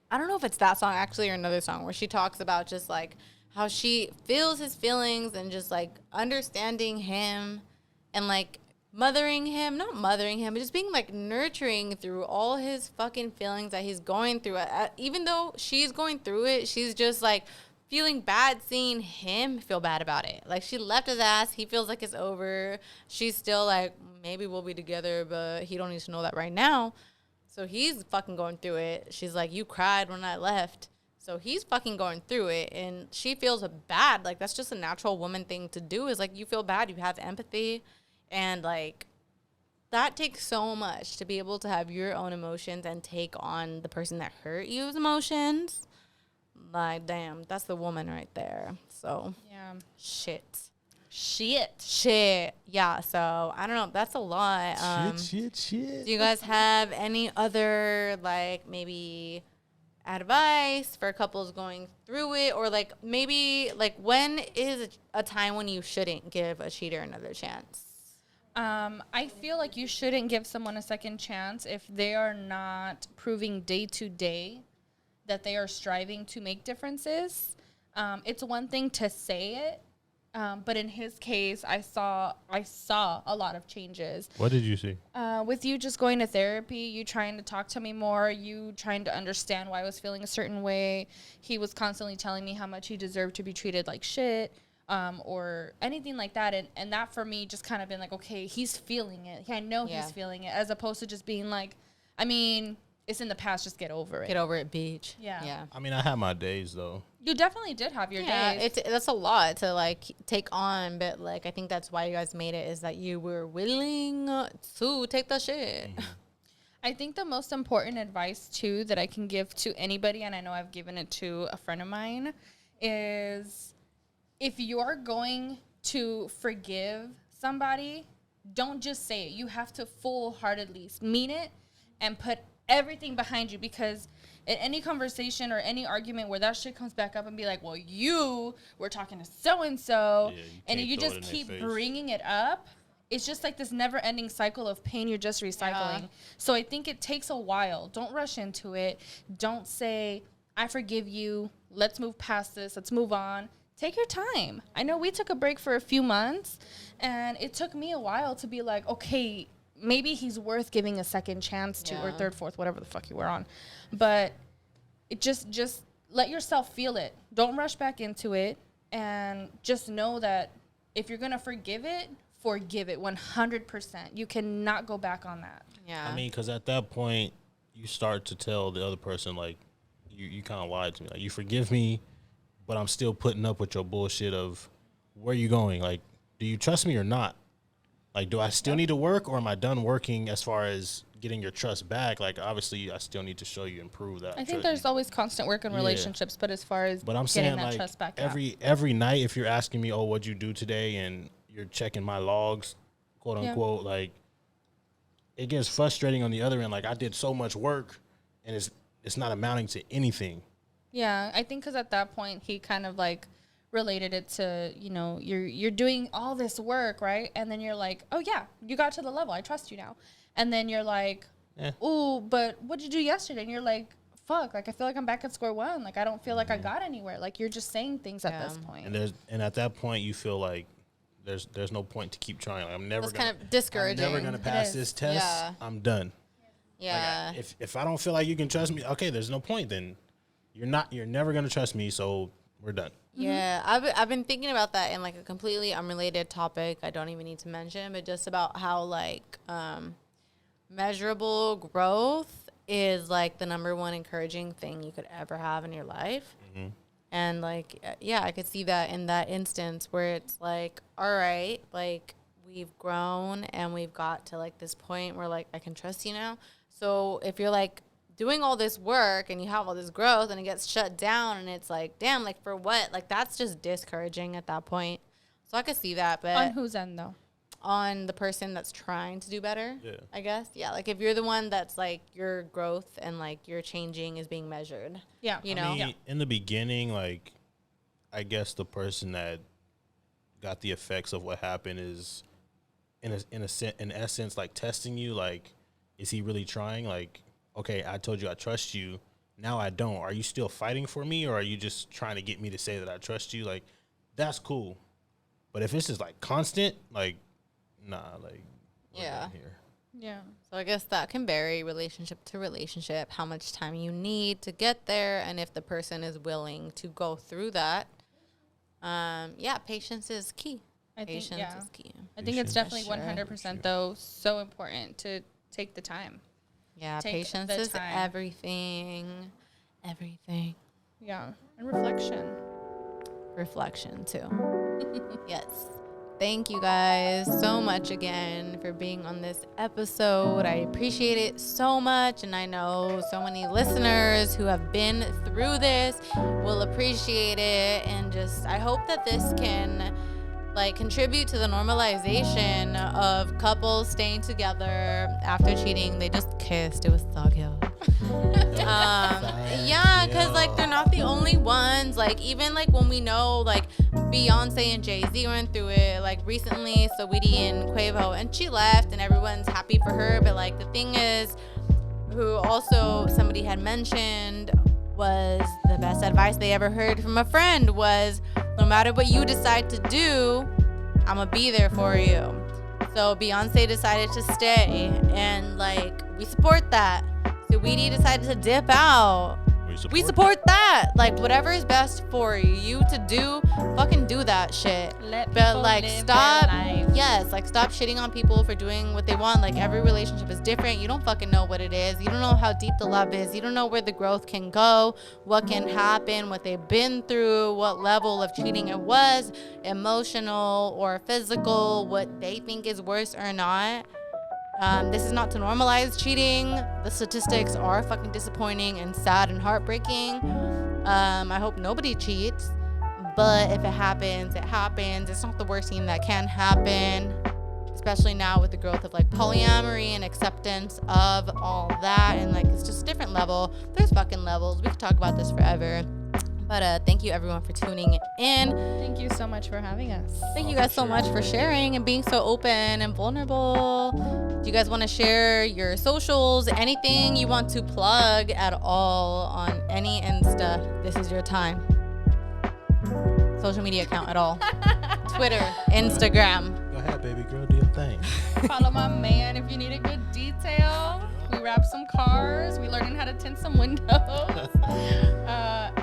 I don't know if it's that song actually or another song where she talks about just, like, how she feels his feelings and just, like, understanding him and, like, mothering him, not mothering him, but just being, like, nurturing through all his fucking feelings that he's going through. Even though she's going through it, she's just, like, feeling bad seeing him feel bad about it. Like, she left his ass. He feels like it's over. She's still like, maybe we'll be together, but he don't need to know that right now. So he's fucking going through it. She's like, you cried when I left. So he's fucking going through it. And she feels bad. Like, that's just a natural woman thing to do, is, like, you feel bad. You have empathy. And, like, that takes so much to be able to have your own emotions and take on the person that hurt you's emotions. Like, damn, that's the woman right there. So, Yeah. Shit. Yeah, so, I don't know. That's a lot. Shit. Do you guys have any other, like, maybe advice for couples going through it? Or, like, maybe, like, when is a time when you shouldn't give a cheater another chance? I feel like you shouldn't give someone a second chance if they are not proving day to day that they are striving to make differences. It's one thing to say it, but in his case, I saw a lot of changes. What did you see? With you just going to therapy, you trying to talk to me more, you trying to understand why I was feeling a certain way. He was constantly telling me how much he deserved to be treated like shit. Or anything like that. And that for me just kind of been like, okay, he's feeling it. I know he's feeling it, as opposed to just being like, I mean, it's in the past, just get over it. Get over it, beach. Yeah. I mean, I had my days, though. You definitely did have your days. That's a lot to, like, take on. But, like, I think that's why you guys made it, is that you were willing to take the shit. Mm-hmm. I think the most important advice, too, that I can give to anybody, and I know I've given it to a friend of mine, is if you're going to forgive somebody, don't just say it. You have to full-heartedly mean it and put everything behind you, because in any conversation or any argument where that shit comes back up and be like, well, you were talking to so-and-so, and you just keep bringing it up, it's just like this never-ending cycle of pain you're just recycling. Yeah. So I think it takes a while. Don't rush into it. Don't say, I forgive you. Let's move past this. Let's move on. Take your time. I know we took a break for a few months, and it took me a while to be like, okay, maybe he's worth giving a second chance to, or third, fourth, whatever the fuck you were on. But it just let yourself feel it. Don't rush back into it, and just know that if you're going to forgive it 100%. You cannot go back on that. Yeah. I mean, because at that point, you start to tell the other person, like, you kind of lied to me. Like, you forgive me, but I'm still putting up with your bullshit of where you going. Like, do you trust me or not? Like, do I still need to work, or am I done working as far as getting your trust back? Like, obviously, I still need to show you and prove that. I think there's always constant work in relationships, but as far as I'm getting saying, that like, trust back every night, if you're asking me, oh, what'd you do today, and you're checking my logs, quote unquote, like, it gets frustrating on the other end. Like, I did so much work, and it's not amounting to anything. Yeah, I think because at that point he kind of like related it to, you know, you're doing all this work, right? And then you're like, oh yeah, you got to the level, I trust you now. And then you're like, oh, but what'd you do yesterday? And you're like, fuck, like I feel like I'm back at square one. Like I don't feel like I got anywhere. Like you're just saying things at this point. And at that point you feel like there's no point to keep trying. Like, I'm never kind of discouraging. I'm never gonna pass this test. Yeah. I'm done. Yeah. Like if I don't feel like you can trust me, okay, there's no point then. You're never gonna trust me, so we're done. Yeah, I've been thinking about that in like a completely unrelated topic. I don't even need to mention, but just about how like measurable growth is like the number one encouraging thing you could ever have in your life. Mm-hmm. And like, yeah, I could see that in that instance where it's like, all right, like we've grown and we've got to like this point where like I can trust you now. So if you're like doing all this work and you have all this growth and it gets shut down and it's like, damn, like for what? Like that's just discouraging at that point. So I could see that. But on whose end though? on the person that's trying to do better. Yeah. I guess. Yeah. Like if you're the one that's like your growth and like your changing is being measured. Yeah. You know. I mean, in the beginning, like, I guess the person that got the effects of what happened is, in essence, like testing you. Like, is he really trying? Like, okay, I told you I trust you. Now I don't. Are you still fighting for me, or are you just trying to get me to say that I trust you? Like, that's cool. But if it's just like constant, like, nah, like, we're done here. Yeah. So I guess that can vary relationship to relationship, how much time you need to get there, and if the person is willing to go through that. Yeah, patience is key. Patience is key. I think it's definitely Sure. 100% though so important to take the time. Yeah, Take patience the is time. everything. Everything. Yeah. And reflection. Reflection too. Yes. Thank you guys so much again for being on this episode. I appreciate it so much, and I know so many listeners who have been through this will appreciate it, and just I hope that this can like contribute to the normalization of couples staying together after cheating. They just kissed. It was so cute. Yeah, because like they're not the only ones. Like even like when we know like Beyonce and Jay-Z went through it like recently, S.A.D and Quavo, and she left and everyone's happy for her. But like the thing is, who also somebody had mentioned was the best advice they ever heard from a friend was, no matter what you decide to do, I'm gonna be there for you. So Beyonce decided to stay, and like we support that. S.A.D decided to dip out. We support that. Like whatever is best for you to do, fucking do that shit. But like stop, yes, like stop shitting on people for doing what they want. Like every relationship is different. You don't fucking know what it is. You don't know how deep the love is. You don't know where the growth can go, what can happen, what they've been through, what level of cheating it was, emotional or physical, what they think is worse or not. This is not to normalize cheating. The statistics are fucking disappointing and sad and heartbreaking. I hope nobody cheats, but if it happens, it happens. It's not the worst thing that can happen, especially now with the growth of like polyamory and acceptance of all that. And like, it's just a different level. There's fucking levels. We could talk about this forever. But thank you everyone for tuning in. Thank you so much for having us. Thank you guys so much for sharing and being so open and vulnerable. Do you guys want to share your socials, anything you want to plug at all on any Insta? This is your time. Social media account at all. Twitter, Instagram. Go ahead, baby girl, do your thing. Follow my man if you need a good detail. We wrap some cars. We learning how to tint some windows.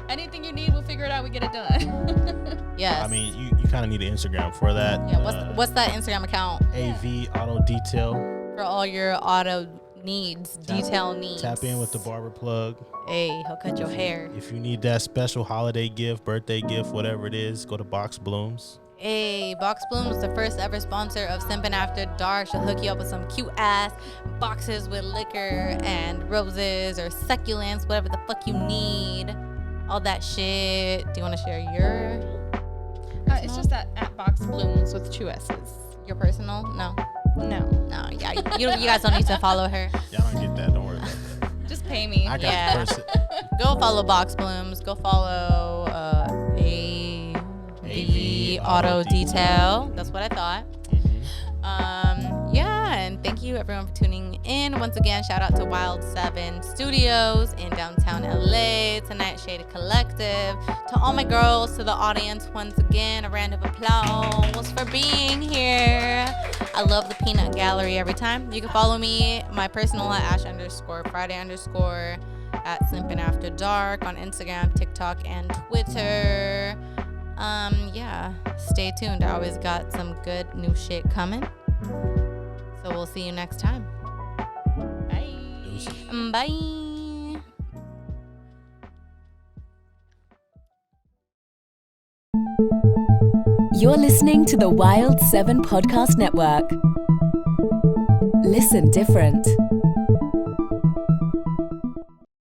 Anything you need, we'll figure it out. We get it done. Yes. I mean, you kind of need an Instagram for that. Yeah. What's that Instagram account? AV Auto Detail. For all your auto needs, detail needs. Tap in with the barber plug. Hey, he'll cut your hair. If you need that special holiday gift, birthday gift, whatever it is, go to Box Blooms. Hey, Box Bloom is the first ever sponsor of Simpin After Dark. She'll hook you up with some cute ass boxes with liquor and roses or succulents, whatever the fuck you need. All that shit. Do you want to share your? It's just at Box Blooms with 2 S's. Your personal? No. No. Yeah. You guys don't need to follow her. Y'all don't get that. Don't worry about that. Just pay me. I got the person. Go follow Box Blooms. Go follow AV Auto Detail. That's what I thought. Yeah, and thank you everyone for tuning in. Once again, shout out to Wild 7 Studios in downtown LA, Tonight Shade Collective, to all my girls, to the audience, once again, a round of applause for being here. I love the Peanut Gallery every time. You can follow me, my personal at Ash_Friday_ at Simpin After Dark on Instagram, TikTok, and Twitter. Yeah, stay tuned. I always got some good new shit coming. So we'll see you next time. Bye. Bye. You're listening to the Wild 7 Podcast Network. Listen different.